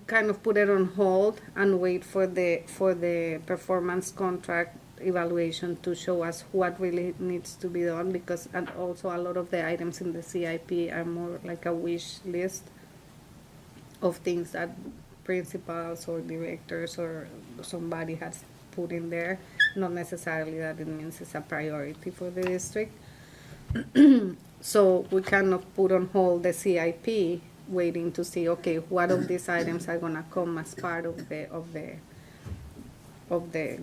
kind of put it on hold and wait for the performance contract evaluation to show us what really needs to be done, because, and also a lot of the items in the CIP are more like a wish list of things that principals or directors or somebody has put in there, not necessarily that it means it's a priority for the district. So we kind of put on hold the CIP, waiting to see, okay, what of these items are gonna come as part of the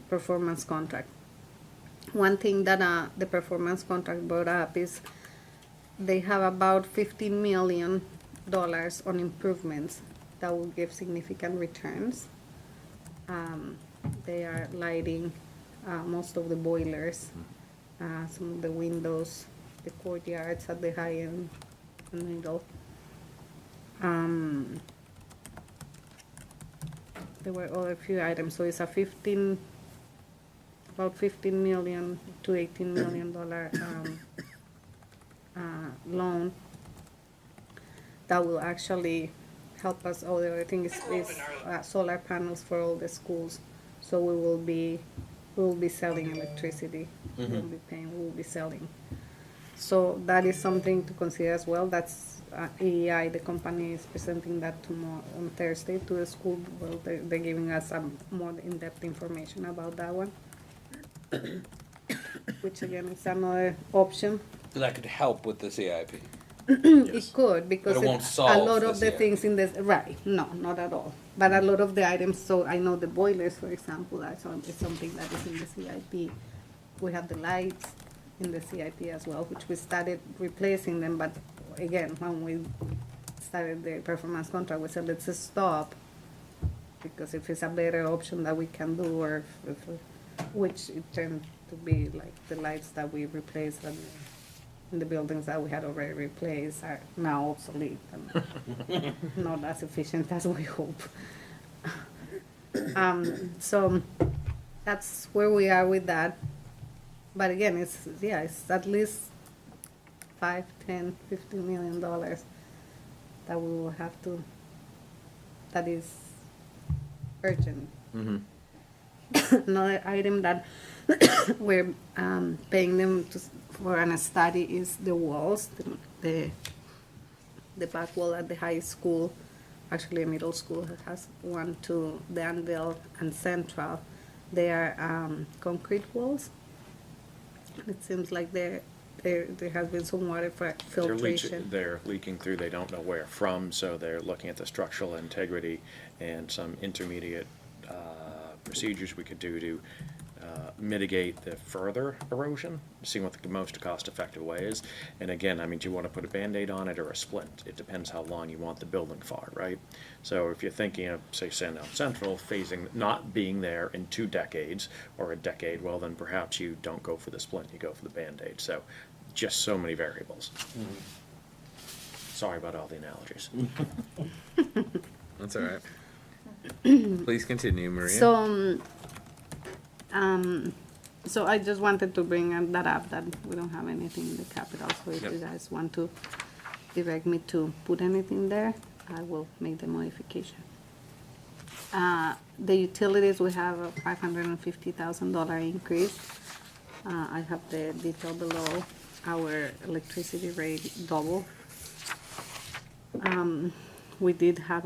performance contract. One thing that the performance contract brought up is they have about $15 million on improvements that will give significant returns. They are lighting most of the boilers, some of the windows, the courtyards at the high end and middle. There were other few items, so it's about $15 million to $18 million loan that will actually help us. Oh, the other thing is solar panels for all the schools. So we will be selling electricity. We will be selling. So that is something to consider as well. That's EEI, the company, is presenting that tomorrow on Thursday to the school. Well, they're giving us some more in-depth information about that one, which again is another option. That could help with the CIP. It could, because But it won't a solve lot the of the CIP. things in this, right, no, not at all. But a lot of the items, so I know the boilers, for example, is something that is in the CIP. We have the lights in the CIP as well, which we started replacing them, but again, when we started the performance contract, we said, let's just stop, because if it's a better option that we can do, or which it turned to be like the lights that we replaced in the buildings that we had already replaced are now obsolete and not as efficient as we hope. So that's where we are with that. But again, it's at least $5, $10, $15 million that we will have to, that is urgent. Another item that we're paying them for a study is the walls, the back wall at the high school, actually middle school has one to Danville and Central. They are concrete walls. It seems like there has been some water filtration. They're leaking through, they don't know where from, so they're looking at the structural integrity and some intermediate procedures we could do to mitigate the further erosion, see what the most cost-effective way is. And again, I mean, do you want to put a Band-Aid on it or a splint? It depends how long you want the building for, right? So if you're thinking of, say, Sandown Central phasing, not being there in 2 decades or a decade, well, then perhaps you don't go for the splint, you go for the Band-Aid. So just so many variables. Sorry about all the analogies. That's all right. Please continue, Maria. So I just wanted to bring that up, that we don't have anything in the capital, so if Yep. you guys want to direct me to put anything there, I will make the modification. The utilities, we have a $550,000 increase. I have the detail below. Our electricity rate double. We did have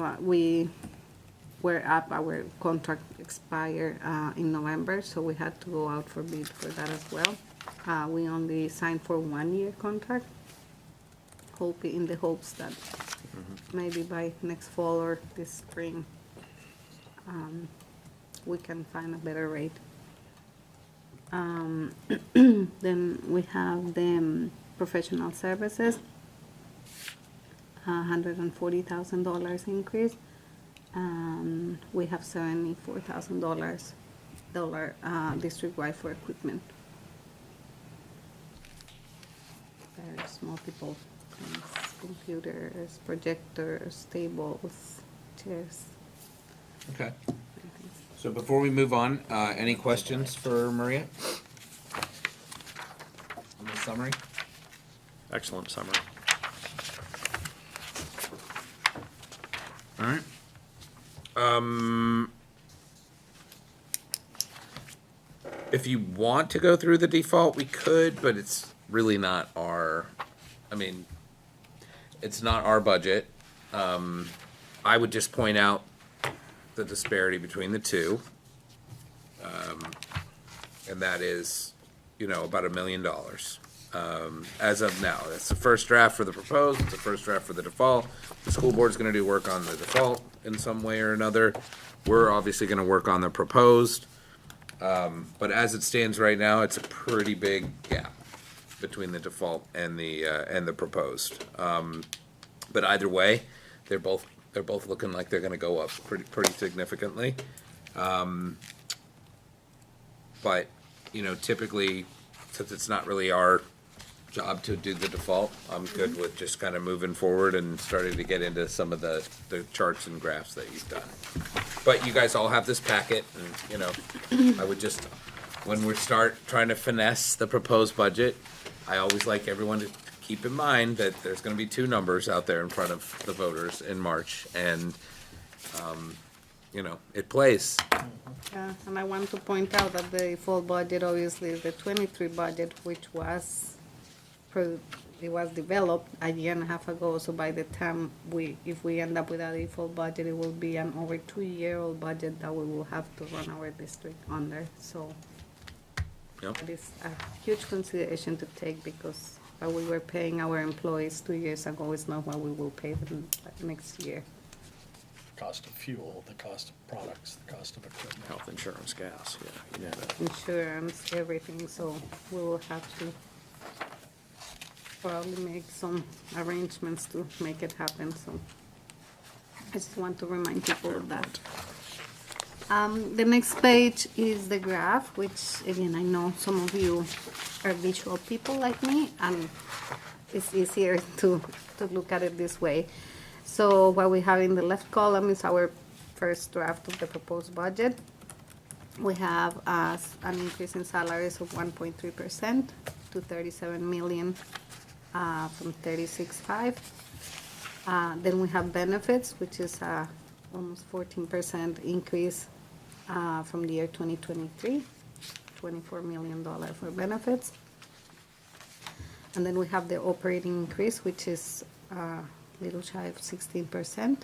our contract expired in November, so we had to go out for bid for that as well. We only signed for 1-year contract, in the hopes that maybe by next fall or this spring, we can find a better rate. Then we have the professional services, $140,000 increase. We have $74,000 district-wide for equipment. There's multiple things, computers, projectors, tables, chairs. Okay. So before we move on, any questions for Maria? On the summary? Excellent summary. All right. If you want to go through the default, we could, but it's really not it's not our budget. I would just point out the disparity between the two. And that is, about $1 million. As of now, that's the first draft for the proposed, it's the first draft for the default. The school board's gonna do work on the default in some way or another. We're obviously gonna work on the proposed. But as it stands right now, it's a pretty big gap between the default and the proposed. But either way, they're both looking like they're gonna go up pretty significantly. But, typically, since it's not really our job to do the default, I'm good with just kind of moving forward and starting to get into some of the charts and graphs that you've done. But you guys all have this packet, and, I would just, when we start trying to finesse the proposed budget, I always like everyone to keep in mind that there's gonna be 2 numbers out there in front of the voters in March, and, it plays. Yeah, and I want to point out that the default budget obviously is the 23 budget, which was developed a year and a half ago. So by the time if we end up with a default budget, it will be an over 2-year-old budget that we will have to run our district under. So Yep. it is a huge consideration to take, because what we were paying our employees 2 years ago is not what we will pay them next year. Cost of fuel, the cost of products, the cost of equipment. Health insurance, gas, yeah, you name it. Insurance, everything, so we will have to probably make some arrangements to make it happen, so I just want to remind people of that. The next page is the graph, which again, I know some of you are visual people like me, and it's easier to look at it this way. So what we have in the left column is our first draft of the proposed budget. We have an increase in salaries of 1.3% to 37 million from 36.5. Then we have benefits, which is almost 14% increase from the year 2023, $24 million for benefits. And then we have the operating increase, which is little shy of 16%,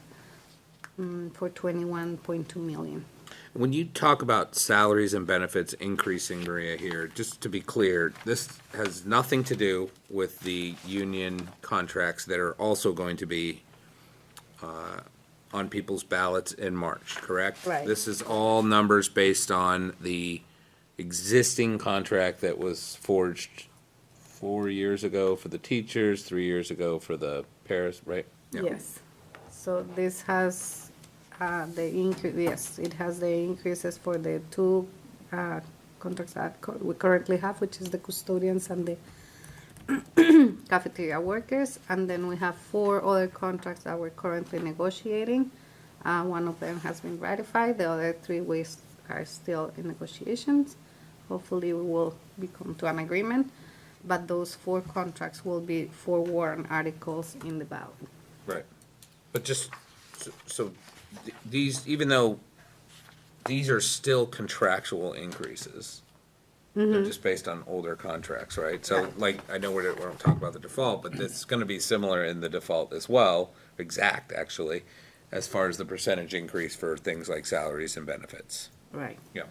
for $21.2 million. When you talk about salaries and benefits increasing, Maria, here, just to be clear, this has nothing to do with the union contracts that are also going to be on people's ballots in March, correct? Right. This is all numbers based on the existing contract that was forged 4 years ago for the teachers, 3 years ago for the pairs, right? Yeah. Yes. So this has the increase, yes, it has the increases for the two contracts that we currently have, which is the custodians and the cafeteria workers. And then we have 4 other contracts that we're currently negotiating. One of them has been ratified. The other 3 are still in negotiations. Hopefully we will come to an agreement. But those 4 contracts will be 4 warrant articles in the ballot. Right. But just, so these, even though these are still contractual increases, they're just based on older contracts, right? So like, I know we're not talking about the default, but it's gonna be similar in the default as well, exact actually, as far as the percentage increase for things like salaries and benefits. Right. Yeah.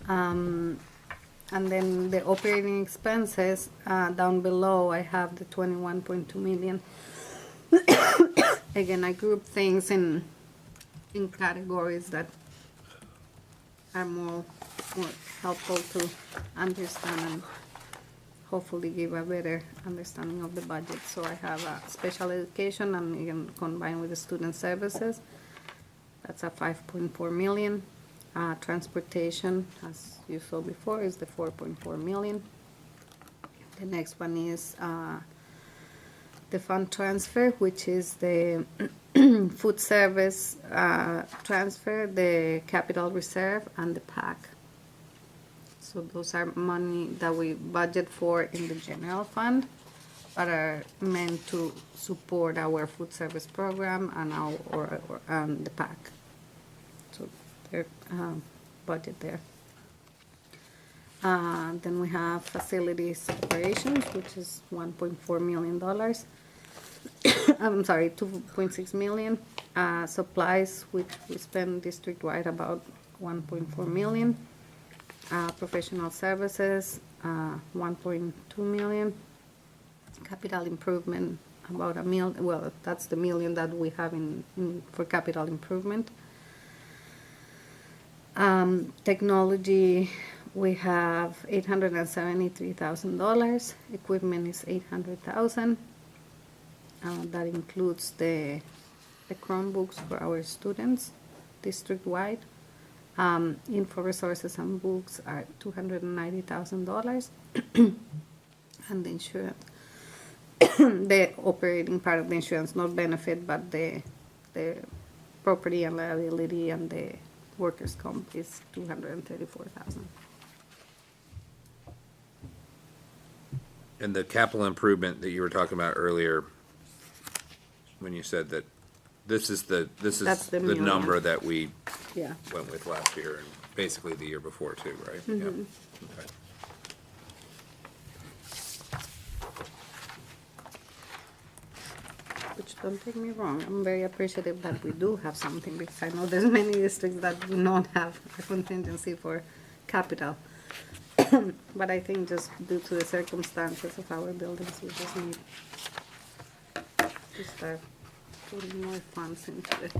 And then the operating expenses, down below, I have the 21.2 million. Again, I group things in categories that are more helpful to understand and hopefully give a better understanding of the budget. So I have special education, and again, combined with the student services, that's a 5.4 million. Transportation, as you saw before, is the 4.4 million. The next one is the fund transfer, which is the food service transfer, the capital reserve, and the PAC. So those are money that we budget for in the general fund, but are meant to support our food service program and the PAC. So their budget there. Then we have facilities operations, which is $1.4 million. I'm sorry, 2.6 million. Supplies, which we spend district-wide about 1.4 million. Professional services, 1.2 million. Capital improvement, about $1 million. Well, that's the $1 million that we have for capital improvement. Technology, we have $873,000. Equipment is $800,000. That includes the Chromebooks for our students district-wide. Info resources and books are $290,000. And the insurance, the operating part of the insurance, not benefit, but the property and liability and the workers' comp is $234,000. And the capital improvement that you were talking about earlier, when you said that this is the That's the million. number that we Yeah. went with last year and basically the year before too, right? Yeah. Okay. Which, don't take me wrong, I'm very appreciative that we do have something, because I know there's many districts that do not have a contingency for capital. But I think just due to the circumstances of our buildings, we just need to start putting more funds into it.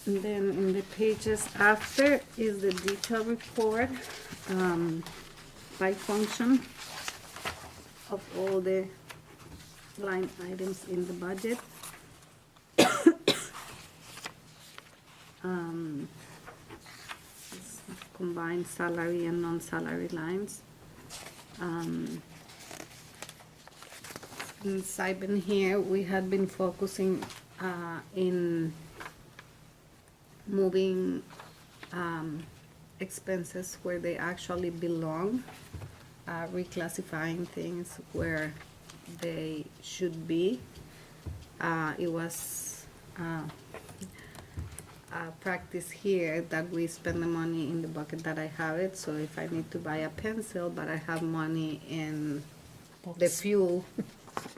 And then in the pages after is the detailed report by function of all the line items in the budget. It's combined salary and non-salary lines. In Saiben here, we had been focusing in moving expenses where they actually belong, reclassifying things where they should be. It was a practice here that we spend the money in the bucket that I have it. So if I need to buy a pencil, but I have money in the fuel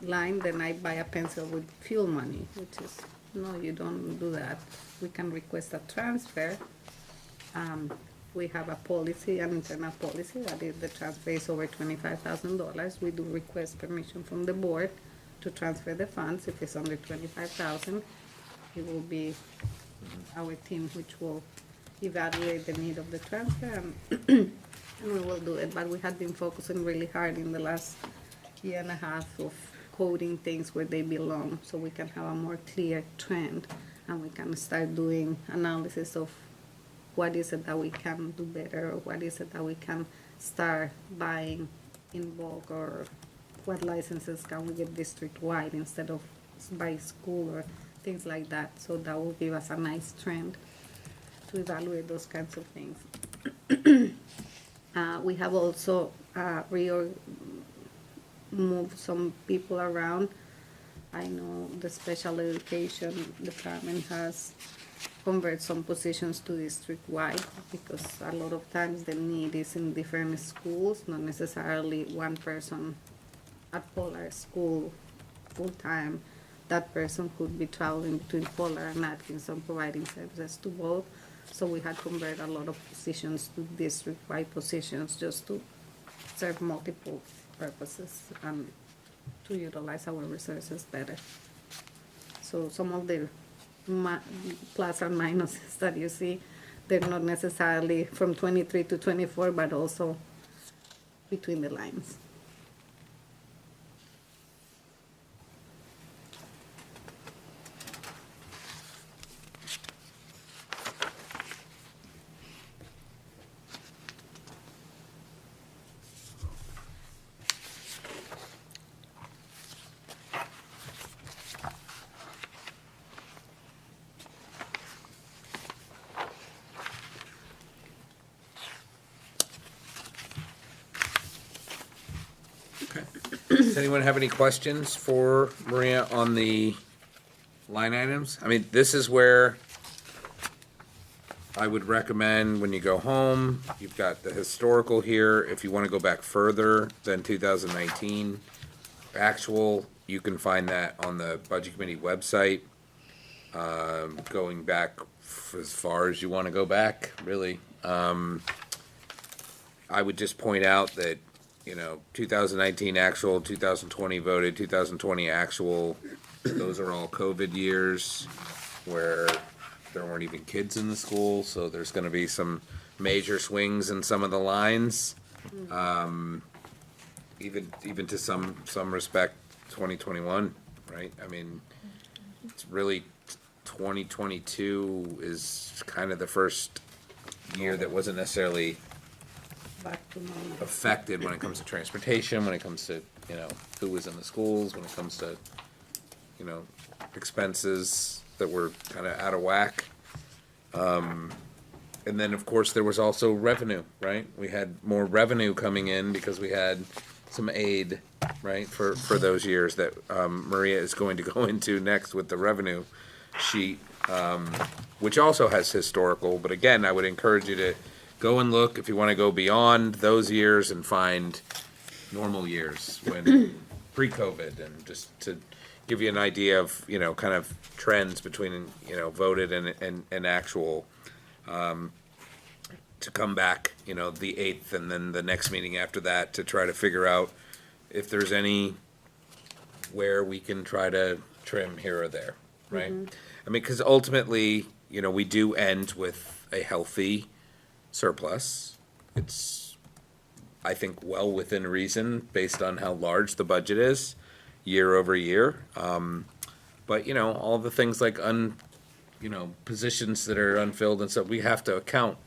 line, then I buy a pencil with fuel money, which is, no, you don't do that. We can request a transfer. We have a policy, an internal policy, that if the transfer is over $25,000, we do request permission from the board to transfer the funds. If it's under 25,000, it will be our team which will evaluate the need of the transfer, and we will do it. But we have been focusing really hard in the last year and a half of coding things where they belong, so we can have a more clear trend, and we can start doing analysis of what is it that we can do better, or what is it that we can start buying in bulk, or what licenses can we get district-wide instead of by school or things like that. So that will give us a nice trend to evaluate those kinds of things. We have also moved some people around. I know the special education department has converted some positions to district-wide, because a lot of times the need is in different schools, not necessarily one person at Polar School full-time. That person could be traveling between Polar and Atkinson, providing services to both. So we had converted a lot of positions to district-wide positions, just to serve multiple purposes and to utilize our resources better. So some of the plus and minuses that you see, they're not necessarily from 23 to 24, but also between the lines. Does anyone have any questions for Maria on the line items? I mean, this is where I would recommend when you go home, you've got the historical here. If you want to go back further than 2019 actual, you can find that on the Budget Committee website. Going back as far as you want to go back, really. I would just point out that, 2019 actual, 2020 voted, 2020 actual, those are all COVID years where there weren't even kids in the school, so there's gonna be some major swings in some of the lines. Even to some respect, 2021, right? I mean, it's really 2022 is kind of the first year that wasn't necessarily Back to normal. affected when it comes to transportation, when it comes to, who was in the schools, when it comes to, expenses that were kind of out of whack. And then, of course, there was also revenue, right? We had more revenue coming in because we had some aid, right, for those years that Maria is going to go into next with the revenue sheet, which also has historical. But again, I would encourage you to go and look if you want to go beyond those years and find normal years when pre-COVID, and just to give you an idea of, kind of trends between, voted and actual, to come back, the 8th and then the next meeting after that to try to figure out if there's any where we can try to trim here or there, right? I mean, because ultimately, we do end with a healthy surplus. It's, I think, well within reason based on how large the budget is year over year. But, all the things like positions that are unfilled and stuff, we have to account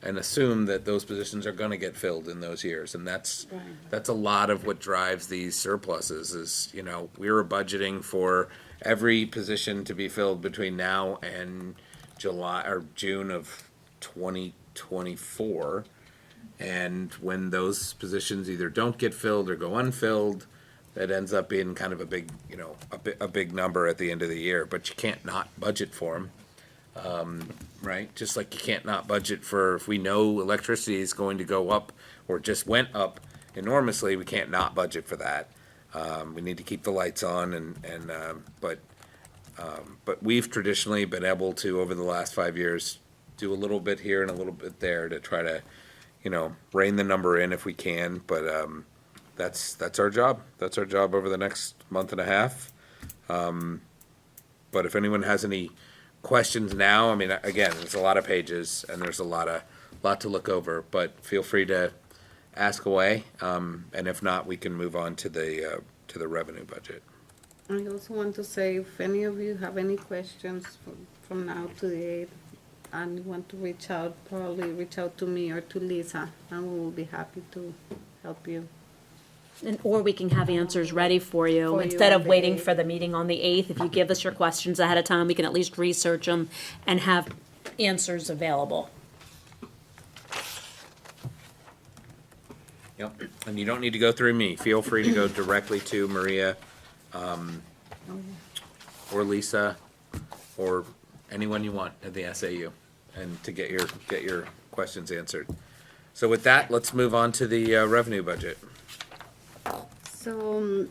and assume that those positions are going to get filled in those years. And that's a lot of what drives these surpluses is, we were budgeting for every position to be filled between now and July or June of 2024. And when those positions either don't get filled or go unfilled, It ends up being kind of a big, a big number at the end of the year, but you can't not budget for them. Right? Just like you can't not budget for, if we know electricity is going to go up or just went up enormously, we can't not budget for that. We need to keep the lights on but we've traditionally been able to, over the last 5 years, do a little bit here and a little bit there to try to, rein the number in if we can, but, that's our job. That's our job over the next month and a half. But if anyone has any questions now, I mean, again, there's a lot of pages and there's a lot to look over, but feel free to ask away. And if not, we can move on to the revenue budget. I also want to say, if any of you have any questions from now to the 8th, and you want to reach out, probably reach out to me or to Lisa, and we will be happy to help you. Or we can have answers ready for you, For you instead on of the waiting 8th. for the meeting on the 8th. If you give us your questions ahead of time, we can at least research them and have answers available. Yep. And you don't need to go through me. Feel free to go directly to Maria, or Lisa, or anyone you want at the SAU, and to get your questions answered. So with that, let's move on to the revenue budget. So,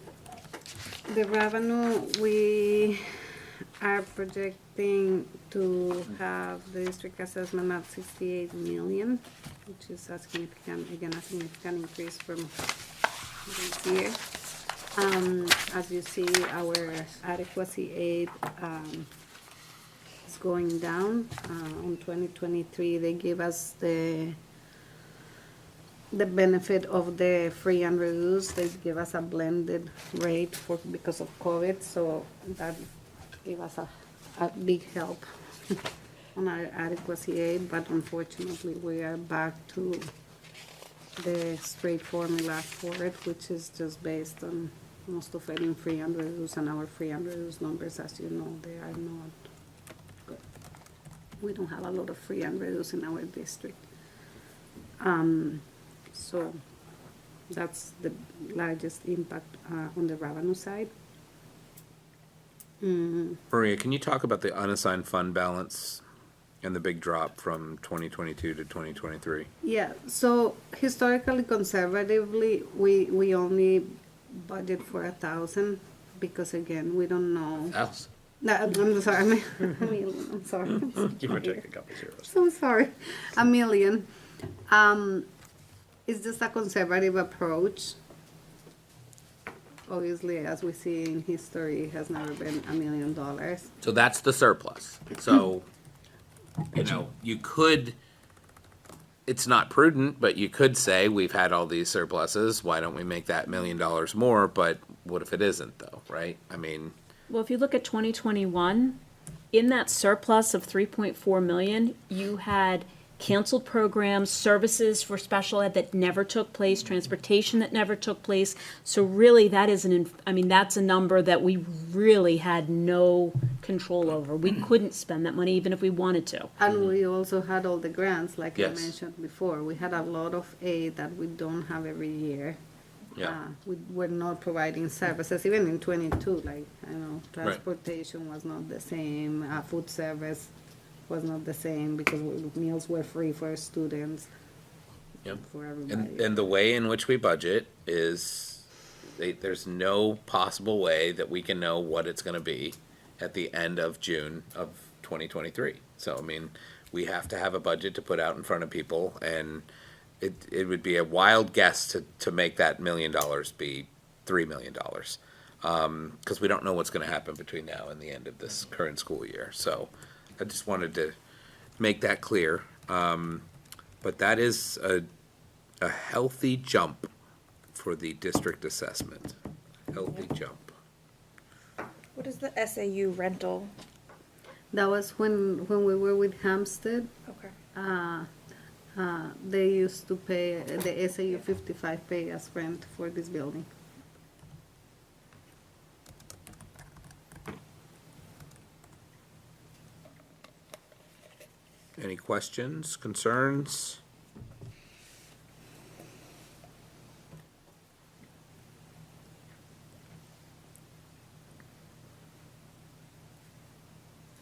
the revenue, we are projecting to have the district assessment at 68 million, which is a significant increase from this year. As you see, our adequacy aid, is going down. On 2023, they gave us the benefit of the free and reduced. They give us a blended rate because of COVID, so that gave us a big help on our adequacy aid, but unfortunately, we are back to the straight formula for it, which is just based on most of it in free and reduced, and our free and reduced numbers, as you know, they are not good. We don't have a lot of free and reduced in our district. So that's the largest impact on the revenue side. Maria, can you talk about the unassigned fund balance and the big drop from 2022 to 2023? Yeah, so historically, conservatively, we only budget for 1,000 because again, we don't know. Else. No, I'm sorry, a million, I'm sorry. Give or take a couple zeros. So sorry, a million. It's just a conservative approach. Obviously, as we see in history, it has never been $1 million. So that's the surplus. So, you could, it's not prudent, but you could say, we've had all these surpluses, why don't we make that $1 million more? But what if it isn't though, right? I mean, Well, if you look at 2021, in that surplus of 3.4 million, you had canceled programs, services for special ed that never took place, transportation that never took place. So really, that is that's a number that we really had no control over. We couldn't spend that money even if we wanted to. And we also had all the grants, like I Yes. mentioned before. We had a lot of aid that we don't have every year. yeah. We were not providing services, even in 22, like, transportation was not the same, food service was not the same because meals were free for students, Yep. for everybody. And the way in which we budget is, there's no possible way that we can know what it's gonna be at the end of June of 2023. So, I mean, we have to have a budget to put out in front of people, and it would be a wild guess to make that $1 million be $3 million. 'Cause we don't know what's gonna happen between now and the end of this current school year. So I just wanted to make that clear. But that is a healthy jump for the district assessment. Healthy jump. What is the SAU rental? That was when we were with Hampstead. Okay. They used to pay, the SAU 55 pay us rent for this building. Any questions, concerns?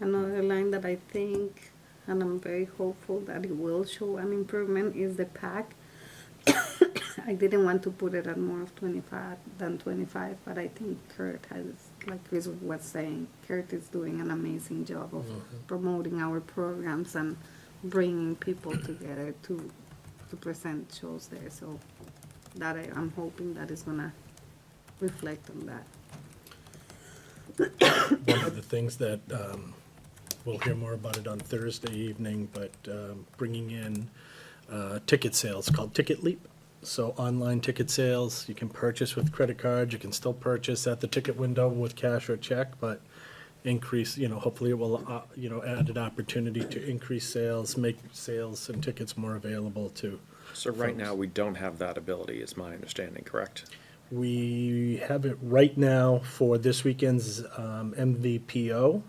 Another line that I think, and I'm very hopeful that it will show an improvement, is the pack. I didn't want to put it at more of 25 than 25, but I think Kurt has, like Chris was saying, Kurt is doing an amazing job of promoting our programs and bringing people together to present shows there. So that I'm hoping that is gonna reflect on that. One of the things that, we'll hear more about it on Thursday evening, but bringing in ticket sales called Ticket Leap. So online ticket sales, you can purchase with credit cards, you can still purchase at the ticket window with cash or check, but increase, hopefully it will, add an opportunity to increase sales, make sales and tickets more available to. So right now, we don't have that ability, is my understanding, correct? We have it right now for this weekend's MVPO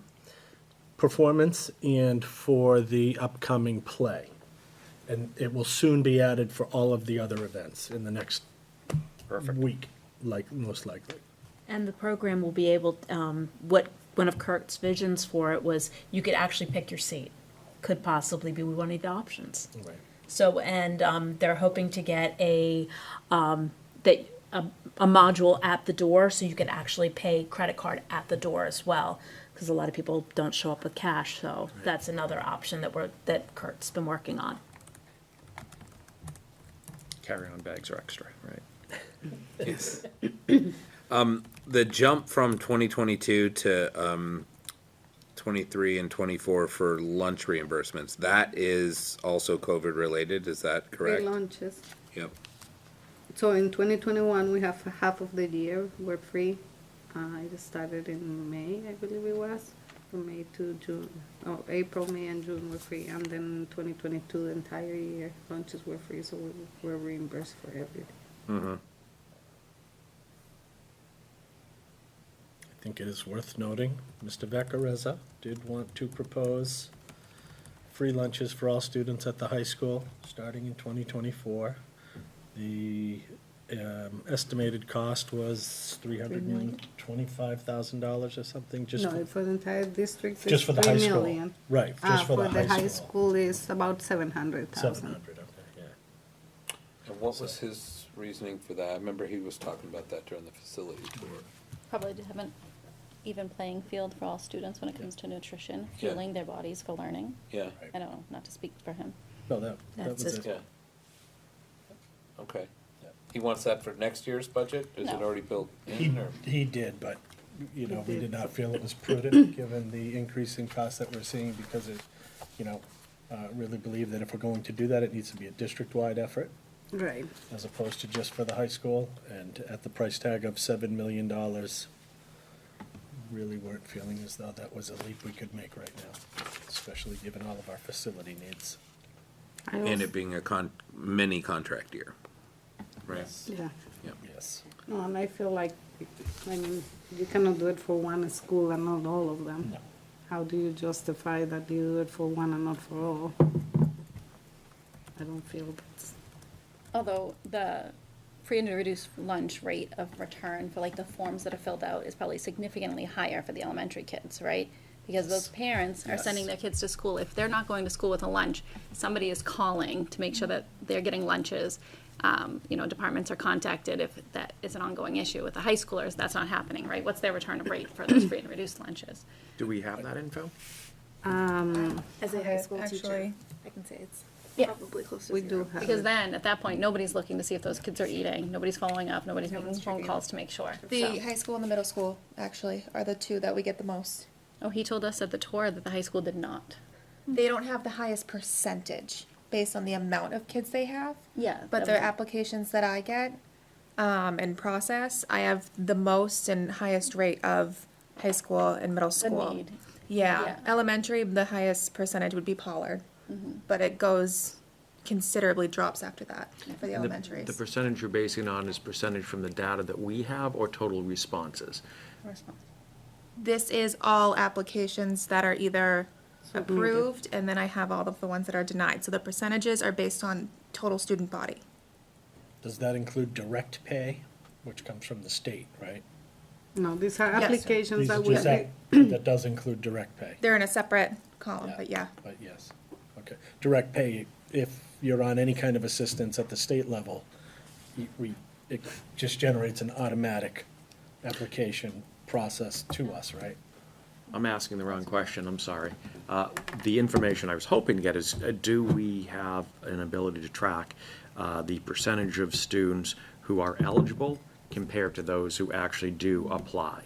performance and for the upcoming play. And it will soon be added for all of the other events in the next Perfect. week, most likely. And the program will be able, what, one of Kurt's visions for it was you could actually pick your seat. Could possibly be one of the options. Right. So, and they're hoping to get a module at the door, so you can actually pay credit card at the door as well, because a lot of people don't show up with cash, so that's another option that Kurt's been working on. Carry-on bags are extra, right? Yes. The jump from 2022 to 23 and 24 for lunch reimbursements, that is also COVID related, is that correct? Free lunches. Yep. So in 2021, we have half of the year were free. It started in May, I believe it was, from May to June. Oh, April, May, and June were free, and then 2022, the entire year, lunches were free, so we were reimbursed for everything. Mm-hmm. I think it is worth noting, Mr. Vaccarezza did want to propose free lunches for all students at the high school, starting in 2024. The estimated cost was $325,000 or something, just No, for the entire district, it's just for the 3 high school. million. Right, just for the high high school. school is about 700,000. 700, okay, yeah. And what was his reasoning for that? I remember he was talking about that during the facility tour. Probably to have an even playing field for all students when it comes to nutrition, Yeah. fueling their bodies for learning. Yeah, I don't know, not to speak for him. No, that That's was his- it. yeah. Okay. He wants that for next year's budget? Is it No. already built He, in, or? he did, but, we did not feel it was prudent, given the increase in costs that we're seeing, because it, really believe that if we're going to do that, it needs to be a district-wide effort, Right. as opposed to just for the high school, and at the price tag of $7 million, really weren't feeling as though that was a leap we could make right now, especially given all of our facility needs. And it being a mini contract year, right? Yeah. Yes. No, and I feel like, you cannot do it for one school and not all of them. No. How do you justify that you do it for one and not for all? I don't feel that's. Although the free and reduced lunch rate of return for like the forms that are filled out is probably significantly higher for the elementary kids, right? Because those parents are sending Yes. their kids to school. If they're not going to school with a lunch, somebody is calling to make sure that they're getting lunches. Departments are contacted if that is an ongoing issue. With the high schoolers, that's not happening, right? What's their return rate for those free and reduced lunches? Do we have that info? As a high school teacher, I can say it's Yeah. probably close to We zero. do have Because it. then, at that point, nobody's looking to see if those kids are eating, nobody's following up, nobody's making one's phone checking. calls to make sure. The So- high school and the middle school, actually, are the two that we get the most. Oh, he told us at the tour that the high school did not. They don't have the highest percentage based on the amount of kids they have. Yeah. But their applications that I get, and process, I have the most and highest rate of high school and middle school. need. Yeah, Yeah. elementary, the highest percentage would be Pollard, but it goes considerably drops after that for the elementaries. The percentage you're basing on is percentage from the data that we have or total responses? This is all applications that are either approved, and then I have all of the ones that are denied. So the percentages are based on total student body. Does that include direct pay, which comes from the state, right? No, these are Yes. applications These that are we, just that does include direct pay. They're in a separate column, but yeah. But yes, okay. Direct pay, if you're on any kind of assistance at the state level, it just generates an automatic application process to us, right? I'm asking the wrong question, I'm sorry. The information I was hoping to get is, do we have an ability to track the percentage of students who are eligible compared to those who actually do apply?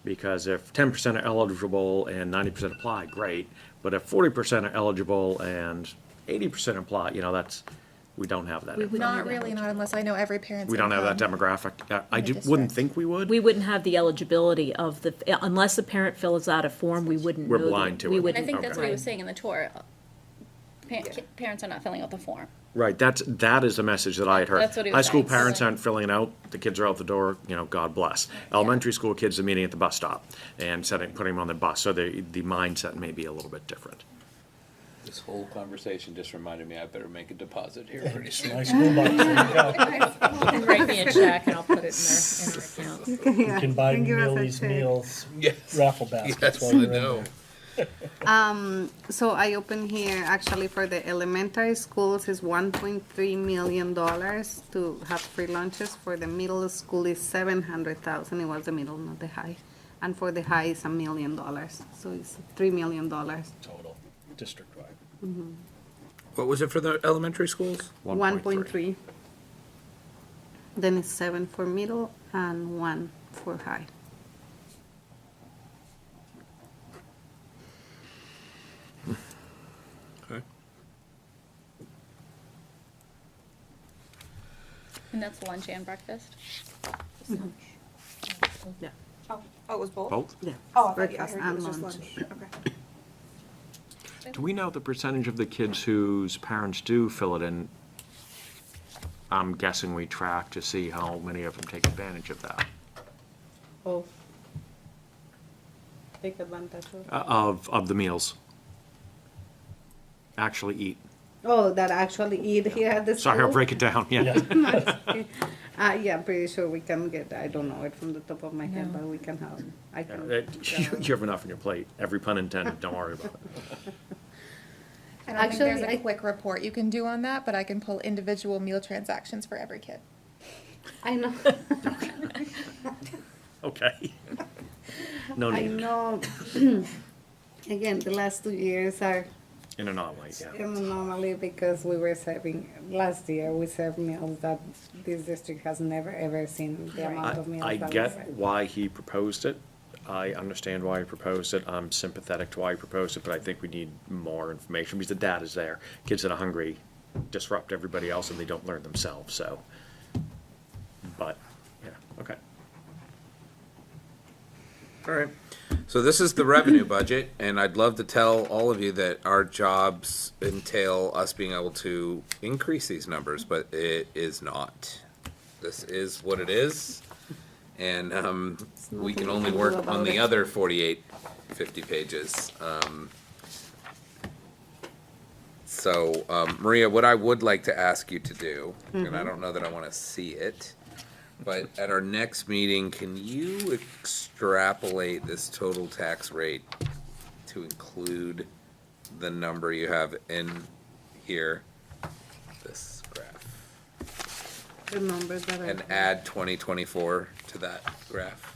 Because if 10% are eligible and 90% apply, great, but if 40% are eligible and 80% apply, we don't have that. Not really, not unless I know every parent's We don't have that income. demographic. I in the wouldn't district. think we would. We wouldn't have the eligibility of unless the parent fills out a form, we wouldn't know. We're blind to We it. wouldn't. I think that's what he Okay. was saying in the tour. Parents are not filling out the form. Right, that is the message that I had heard. That's what he was High school saying. parents aren't filling it out, the kids are out the door, God bless. Elementary school kids are meeting at the bus stop and putting them on the bus, so the mindset may be a little bit different. This whole conversation just reminded me I better make a deposit here pretty soon. My school box, there you go. Write me a check and I'll put it in our account. You can buy Can give us a Millie's check. Meals Yes. raffle baskets Yes, while I you're in know. there. so I open here, actually for the elementary schools is $1.3 million to have free lunches. For the middle school is 700,000, it was the middle, not the high. And for the high is $1 million, so it's $3 million. Total, district-wide. What was it for the elementary schools? 1.3. Then it's 7 for middle and 1 for high. Okay. And that's lunch and breakfast? Yeah. Oh, it was both? Both? Yeah. Oh, Breakfast and lunch. Okay. Do we know the percentage of the kids whose parents do fill it in? I'm guessing we track to see how many of them take advantage of that. Oh. Take advantage of. Of the meals. Actually eat. Oh, that actually eat here at the school? Sorry, I'll break it down, yeah. Yeah, I'm pretty sure we can get, I don't know it from the top of my head, but we can have, I can. You have enough on your plate, every pun intended, don't worry about it. I don't think there's Actually, a quick report you can do on that, but I can pull individual meal transactions for every kid. I know, Okay. No I need, know. Again, the last 2 years are in an anomaly, yeah. anomaly because we were serving, last year, we served meals that this district has never, ever seen, the amount of meals I that we get serve. why he proposed it. I understand why he proposed it. I'm sympathetic to why he proposed it, but I think we need more information because the data's there. Kids that are hungry disrupt everybody else and they don't learn themselves, so. But, yeah, okay. All right. So this is the revenue budget, and I'd love to tell all of you that our jobs entail us being able to increase these numbers, but it is not. This is what it is, and we can only work on the other 48, 50 pages. So, Maria, what I would like to ask you to do, and I don't know that I want to see it, but at our next meeting, can you extrapolate this total tax rate to include the number you have in here, this graph, The numbers that and are, add 2024 to that graph?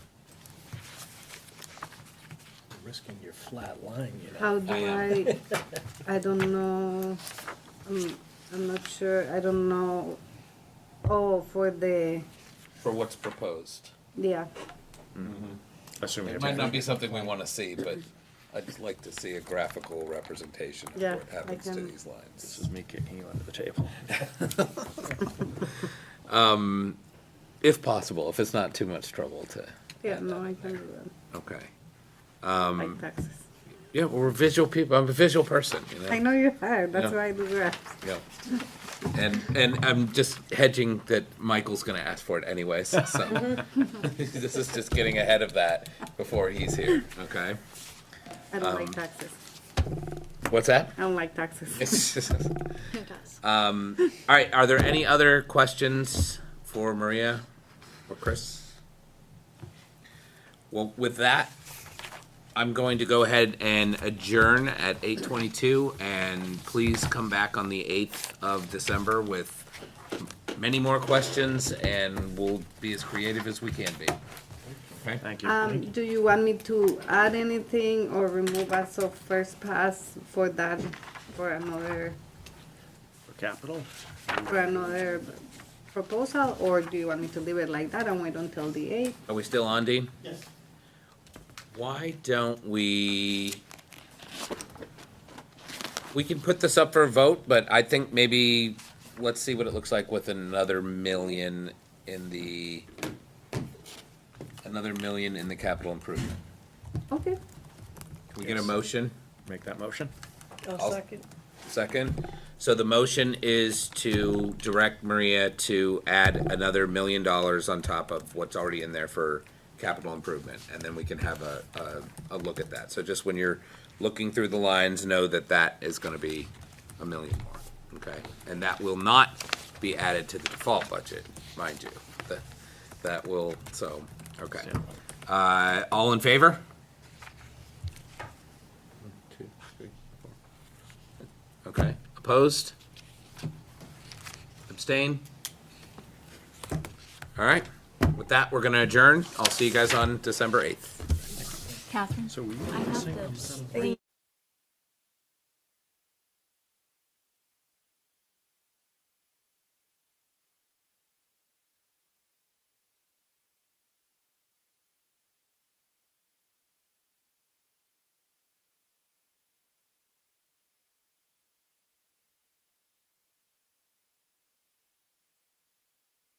Risking your flat line, how do I I don't know, I'm not sure, I don't know. Oh, for the, For what's proposed. yeah, Assuming. It might not be something we want to see, but I'd just like to see a graphical representation of Yeah, what happens I to can- these This lines. is me kicking you under the table. If possible, if it's not too much trouble to. yeah, no, I can do that, Okay. like taxes. Yeah, well, we're visual people. I'm a visual person, you know? I know you are, that's Yeah. why I do graphs. Yeah. And I'm just hedging that Michael's gonna ask for it anyways, so. This is just getting ahead of that before he's here, okay? I don't like taxes, What's that? I don't like taxes. It's just- Who does? all right, are there any other questions for Maria or Chris? Well, with that, I'm going to go ahead and adjourn at 8:22, and please come back on the 8th of December with many more questions, and we'll be as creative as we can be. Okay? Thank you. Do you want me to add anything or remove as of first pass for that, for another Capital? proposal, or do you want me to leave it like that and wait until the 8th? Are we still on, Dean? Yes. Why don't we can put this up for a vote, but I think maybe, let's see what it looks like with another million in the capital improvement. Okay. Can we get a motion? Make that motion? I'll second. Second? So the motion is to direct Maria to add another $1 million on top of what's already in there for capital improvement, and then we can have a look at that. So just when you're looking through the lines, know that that is gonna be $1 million more, okay? And that will not be added to the default budget, mind you. That will, so, okay. All in favor? 1, 2, 3, 4. Okay, opposed? Abstain? All right, with that, we're gonna adjourn. I'll see you guys on December 8th. Catherine, So we I have this.